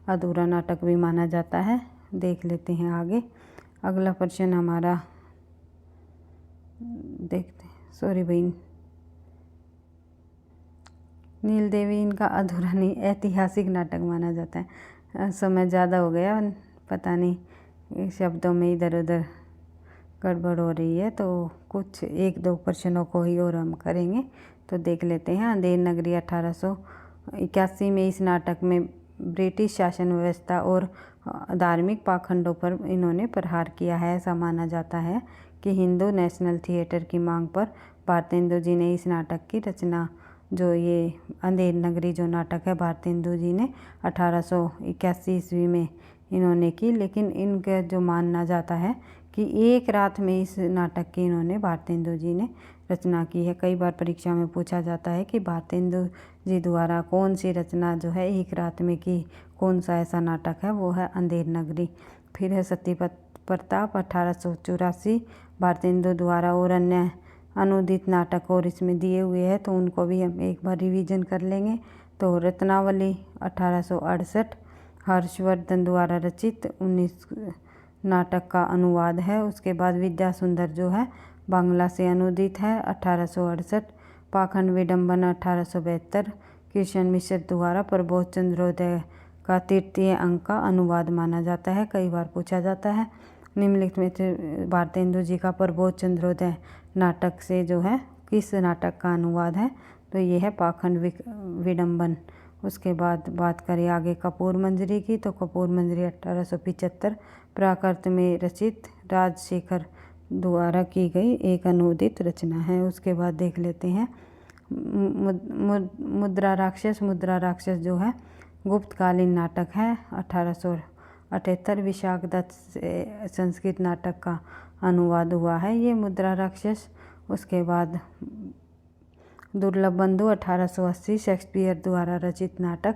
[SPEAKER 1] अधूरा नाटक भी माना जाता है। देख लेते हैं आगे। अगला प्रश्न हमारा देखते हैं। सॉरी भाई, नील देवी इनका अधूरा नहीं ऐतिहासिक नाटक माना जाता है। समय ज़्यादा हो गया, पता नहीं शब्दों में इधर उधर गड़बड़ हो रही है, तो कुछ 1-2 प्रश्नों को ही और हम करेंगे। तो देख लेते हैं। अंधेर नगरी 1881 में इस नाटक में ब्रिटिश शासन व्यवस्था और धार्मिक पाखंडों पर इन्होंने प्रहार किया है। ऐसा माना जाता है कि हिंदू नेशनल थिएटर की मांग पर भारतेंदु जी ने इस नाटक की रचना, जो ये अंधेर नगरी जो नाटक है, भारतेंदु जी ने 1881 ईस्वी में इन्होंने की। लेकिन इनका जो मानना जाता है कि एक रात में इस नाटक की इन्होंने भारतेंदु जी ने रचना की है। कई बार परीक्षा में पूछा जाता है कि भारतेंदु जी द्वारा कौन सी रचना जो है एक रात में की, कौन सा ऐसा नाटक है, वो है अंधेर नगरी। फिर है सती प्रताप 1884, भारतेंदु द्वारा और अन्य अनुदित नाटक और इसमें दिए हुए हैं, तो उनको भी हम एक बार रिवीजन कर लेंगे। तो रत्नावली 1868 हर्षवर्धन द्वारा रचित 19 नाटक का अनुवाद है। उसके बाद विद्या सुंदर जो है बांग्ला से अनुदित है 1868। पाखंड विडम्बना 1872 कृष्ण मिश्र द्वारा प्रबोध चंद्रोदय का 3य अंक का अनुवाद माना जाता है। कई बार पूछा जाता है। निम्नलिखित में से भारतेंदु जी का प्रबोध चंद्रोदय नाटक से जो है किस नाटक का अनुवाद है, तो ये है पाखंड विडम्बन। उसके बाद बात करें आगे कपूर मंजरी की, तो कपूर मंजरी 1875 प्राकृत में रचित राजशेखर द्वारा की गई एक अनुदित रचना है। उसके बाद देख लेते हैं मुद्रा राक्षस जो है गुप्तकालीन नाटक है। 1878 विशाख दत्त से संस्कृत नाटक का अनुवाद हुआ है ये मुद्रा राक्षस। उसके बाद दुर्लभ बंधु 1880 शेक्सपियर द्वारा रचित नाटक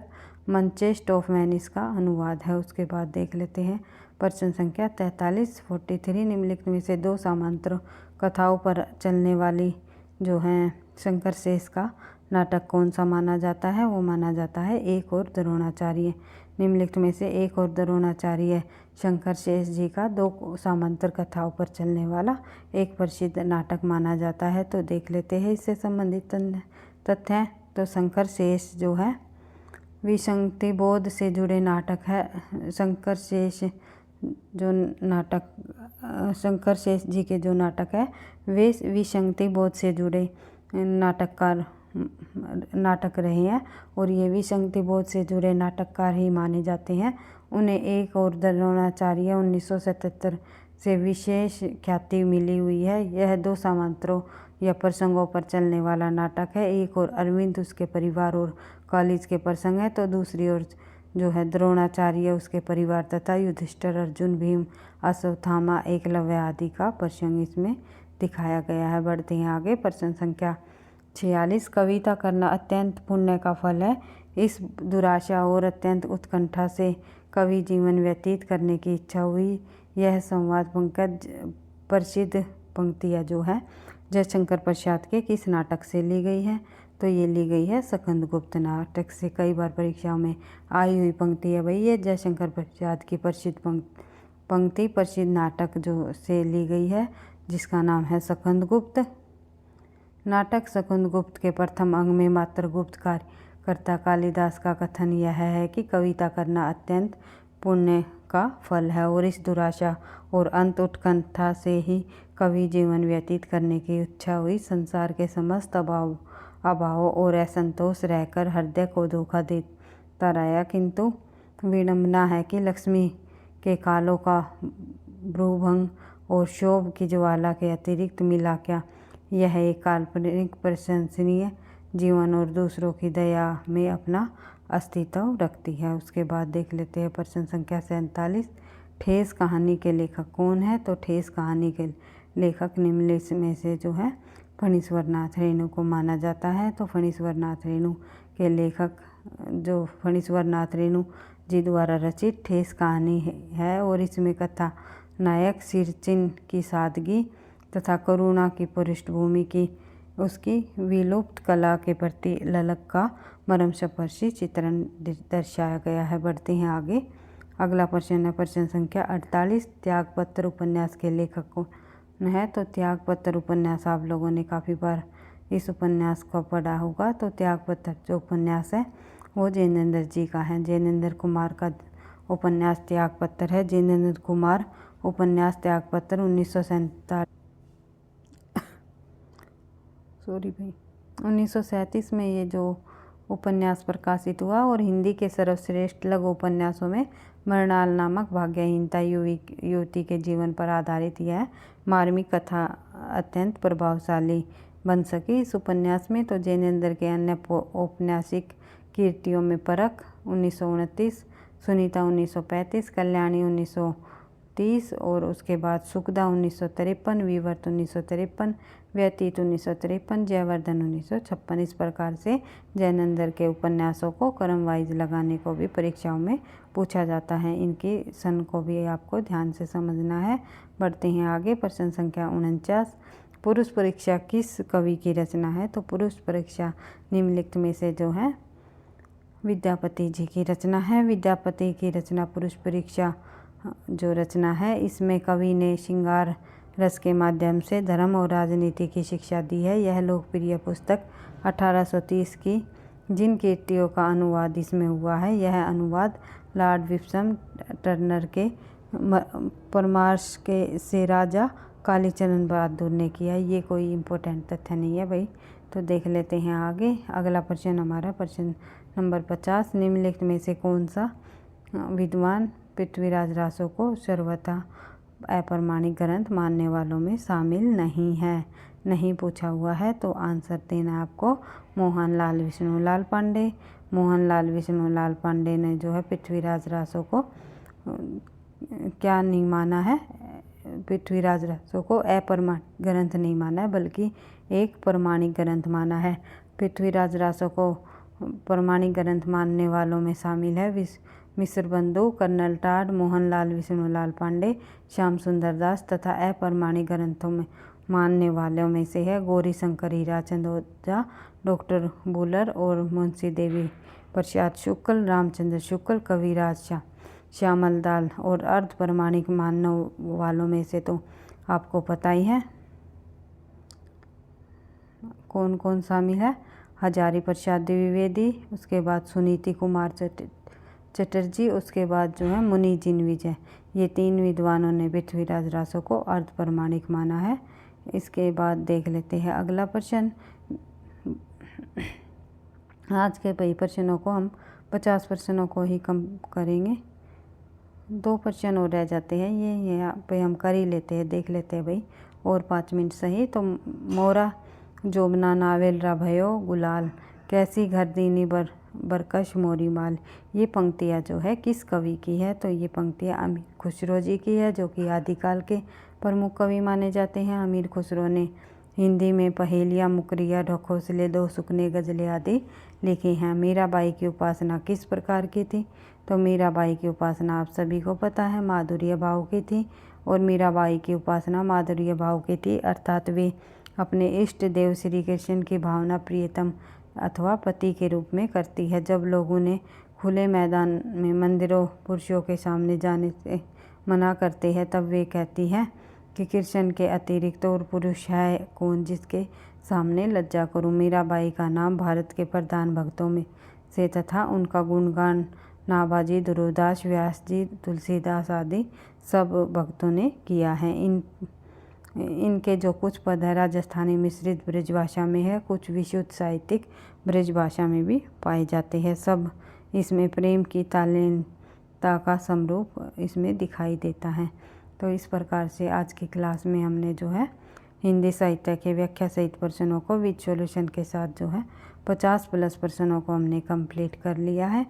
[SPEAKER 1] मंचेस्ट ऑफ वेनिस का अनुवाद है। उसके बाद देख लेते हैं प्रश्न संख्या 43 निम्नलिखित में से 2 समांतर कथाओं पर चलने वाली जो है शंकर शेष का नाटक कौन सा माना जाता है, वो माना जाता है एक और द्रोणाचार्य। निम्नलिखित में से एक और द्रोणाचार्य शंकर शेष जी का 2 समांतर कथाओं पर चलने वाला एक प्रसिद्ध नाटक माना जाता है। तो देख लेते हैं इससे संबंधित तथ्य। तो शंकर शेष जो है विसंगति बोध से जुड़े नाटक है। शंकर शेष जी के जो नाटक है वे विसंगति बोध से जुड़े नाटक रहे हैं और ये विसंगति बोध से जुड़े नाटककार ही माने जाते हैं। उन्हें एक और द्रोणाचार्य 1977 से विशेष ख्याति मिली हुई है। यह 2 समांतरों या प्रसंगों पर चलने वाला नाटक है। एक और अरविंद उसके परिवार और कॉलेज के प्रसंग है, तो दूसरी ओर जो है द्रोणाचार्य उसके परिवार तथा युधिष्ठिर, अर्जुन, भीम, अश्वत्थामा, एकलव्य आदि का प्रसंग इसमें दिखाया गया है। बढ़ते हैं आगे। प्रश्न संख्या 46 कविता करना अत्यंत पुण्य का फल है। इस दुराशा और अत्यंत उत्कंठा से कवि जीवन व्यतीत करने की इच्छा हुई। यह संवाद पंकज प्रसिद्ध पंक्तियाँ जो है जयशंकर प्रसाद के किस नाटक से ली गई है, तो ये ली गई है स्कंदगुप्त नाटक से। कई बार परीक्षाओं में आई हुई पंक्ति है भाई, ये जयशंकर प्रसाद की प्रसिद्ध पंक्ति प्रसिद्ध नाटक जो से ली गई है, जिसका नाम है स्कंदगुप्त नाटक। स्कंदगुप्त के प्रथम अंग में मात्र गुप्त कार्यकर्ता कालिदास का कथन यह है कि कविता करना अत्यंत पुण्य का फल है और इस दुराशा और अंत उत्कंठा से ही कवि जीवन व्यतीत करने की इच्छा हुई। संसार के समस्त अभाव और असंतोष रहकर हृदय को धोखा देता रहा, किंतु विडंबना है कि लक्ष्मी के कालों का भ्रूभंग और शोभ की ज्वाला के अतिरिक्त मिला क्या। यह एक काल्पनिक प्रशंसनीय जीवन और दूसरों की दया में अपना अस्तित्व रखती है। उसके बाद देख लेते हैं प्रश्न संख्या 47 ठेस कहानी के लेखक कौन है, तो ठेस कहानी के लेखक निम्नलिखित में से जो है फणीश्वर नाथ रेणु को माना जाता है। तो फणीश्वर नाथ रेणु के लेखक जो फणीश्वर नाथ रेणु जी द्वारा रचित ठेस कहानी है और इसमें कथा नायक सिरचिन की सादगी तथा करुणा की पृष्ठभूमि की उसकी विलुप्त कला के प्रति ललक का मर्मस्पर्शी चित्रण दर्शाया गया है। बढ़ते हैं आगे। अगला प्रश्न है प्रश्न संख्या 48। त्यागपत्र उपन्यास के लेखक कौन है? तो त्यागपत्र उपन्यास आप लोगों ने काफ़ी बार इस उपन्यास को पढ़ा होगा। तो त्यागपत्र जो उपन्यास है वो जैनेन्द्र जी का है। जैनेन्द्र कुमार का उपन्यास त्यागपत्र है। जैनेन्द्र कुमार उपन्यास त्यागपत्र 1937 में ये जो उपन्यास प्रकाशित हुआ और हिंदी के सर्वश्रेष्ठ लघु उपन्यासों में मृणाल नामक भाग्यहीनता युवती के जीवन पर आधारित यह मार्मिक कथा अत्यंत प्रभावशाली बन सकी। इस उपन्यास में तो जैनेन्द्र के अन्य औपन्यासिक कीर्तियों में परख 1929, सुनीता 1935, कल्याणी 1930 और उसके बाद सुखदा 1953, विवर्त 1953, व्यतीत 1953, जयवर्धन 1956। इस प्रकार से जैनेन्द्र के उपन्यासों को क्रम वाइज लगाने को भी परीक्षाओं में पूछा जाता है। इनकी सन को भी आपको ध्यान से समझना है। बढ़ते हैं आगे। प्रश्न संख्या 49। पुरुष परीक्षा किस कवि की रचना है? तो पुरुष परीक्षा निम्नलिखित में से जो है विद्यापति जी की रचना है। विद्यापति की रचना पुरुष परीक्षा जो रचना है इसमें कवि ने श्रृंगार रस के माध्यम से धर्म और राजनीति की शिक्षा दी है। यह लोकप्रिय पुस्तक 1830 की जिन कीर्तियों का अनुवाद इसमें हुआ है, यह अनुवाद लॉर्ड विल्सन टर्नर के परामर्श के से राजा कालीचरण बहादुर ने किया है। ये कोई इम्पोर्टेंट तथ्य नहीं है भाई, तो देख लेते हैं आगे। अगला प्रश्न हमारा प्रश्न नंबर 50। निम्नलिखित में से कौन सा विद्वान पृथ्वीराज रासो को सर्वथा अप्रमाणिक ग्रंथ मानने वालों में शामिल नहीं है? नहीं पूछा हुआ है, तो आंसर देना आपको मोहनलाल विष्णुलाल पांडे। मोहनलाल विष्णुलाल पांडे ने जो है पृथ्वीराज रासो को क्या नहीं माना है? पृथ्वीराज रासो को अप्रमाणिक ग्रंथ नहीं माना है बल्कि एक प्रमाणिक ग्रंथ माना है। पृथ्वीराज रासो को प्रमाणिक ग्रंथ मानने वालों में शामिल है मिश्र बंधु, कर्नल टाड, मोहनलाल विष्णुलाल पांडे, श्याम सुंदर दास तथा अप्रमाणिक ग्रंथों में मानने वालों में से है गौरी शंकर हीराचंद ओझा, डॉक्टर बुलर और मुंशी देवी प्रसाद शुक्ल, रामचंद्र शुक्ल, कविराज श्यामल दास। और अर्ध प्रमाणिक मानने वालों में से तो आपको पता ही है कौन कौन शामिल है। हजारी प्रसाद द्विवेदी, उसके बाद सुनीति कुमार चटर्जी, उसके बाद जो है मुनि जिन विजय। ये तीन विद्वानों ने पृथ्वीराज रासो को अर्ध प्रमाणिक माना है। इसके बाद देख लेते हैं अगला प्रश्न। आज के कई प्रश्नों को हम 50 प्रश्नों को ही कम करेंगे। 2 प्रश्न और रह जाते हैं, ये यहाँ पे हम कर ही लेते हैं, देख लेते हैं भाई, और 5 मिनट सही। तो मोरा जोबना नावेल रा भयो गुलाल, कैसी घर दीनी बरकश मोरी माल। ये पंक्तियाँ जो है किस कवि की है? तो ये पंक्तियाँ अमीर खुसरो जी की है, जो कि आदिकाल के प्रमुख कवि माने जाते हैं। अमीर खुसरो ने हिंदी में पहेलियाँ, मुकरिया, ढकोसले, दो सुकने, गज़लें आदि लिखी हैं। मीराबाई की उपासना किस प्रकार की थी? तो मीराबाई की उपासना आप सभी को पता है माधुर्य भाव की थी। और मीराबाई की उपासना माधुर्य भाव की थी, अर्थात वे अपने इष्ट देव श्री कृष्ण की भावना प्रियतम अथवा पति के रूप में करती है। जब लोग उन्हें खुले मैदान में मंदिरों पुरुषों के सामने जाने से मना करते हैं, तब वे कहती है कि कृष्ण के अतिरिक्त और पुरुष है कौन जिसके सामने लज्जा करूं। मीराबाई का नाम भारत के प्रधान भक्तों में से तथा उनका गुणगान नाभाजी, दुर्गादास, व्यास जी, तुलसीदास आदि सब भक्तों ने किया है। इनके जो कुछ पद है राजस्थानी मिश्रित ब्रजभाषा में है, कुछ विशुद्ध साहित्यिक ब्रजभाषा में भी पाए जाते हैं। सब इसमें प्रेम की तालीनता का समरूप इसमें दिखाई देता है। तो इस प्रकार से आज की क्लास में हमने जो है हिंदी साहित्य के व्याख्या सहित प्रश्नों को विद सॉल्यूशन के साथ जो है 50+ प्रश्नों को हमने कंप्लीट कर लिया है।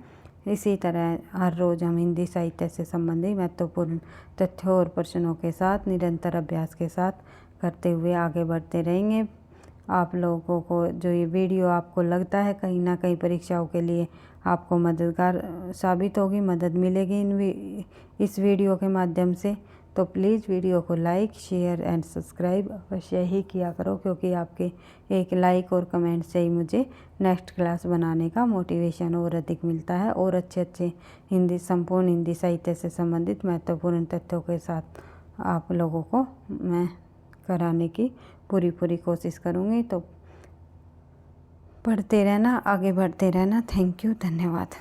[SPEAKER 1] इसी तरह हर रोज़ हम हिंदी साहित्य से संबंधित महत्वपूर्ण तथ्यों और प्रश्नों के साथ निरंतर अभ्यास के साथ करते हुए आगे बढ़ते रहेंगे। आप लोगों को जो ये वीडियो आपको लगता है कहीं ना कहीं परीक्षाओं के लिए आपको मददगार साबित होगी, मदद मिलेगी इस वीडियो के माध्यम से, तो प्लीज़ वीडियो को लाइक, शेयर एंड सब्सक्राइब अवश्य ही किया करो, क्योंकि आपके एक लाइक और कमेंट से ही मुझे नेक्स्ट क्लास बनाने का मोटिवेशन और अधिक मिलता है और अच्छे अच्छे संपूर्ण हिंदी साहित्य से संबंधित महत्वपूर्ण तथ्यों के साथ आप लोगों को मैं कराने की पूरी कोशिश करूँगी। तो पढ़ते रहना, आगे बढ़ते रहना। थैंक यू, धन्यवाद।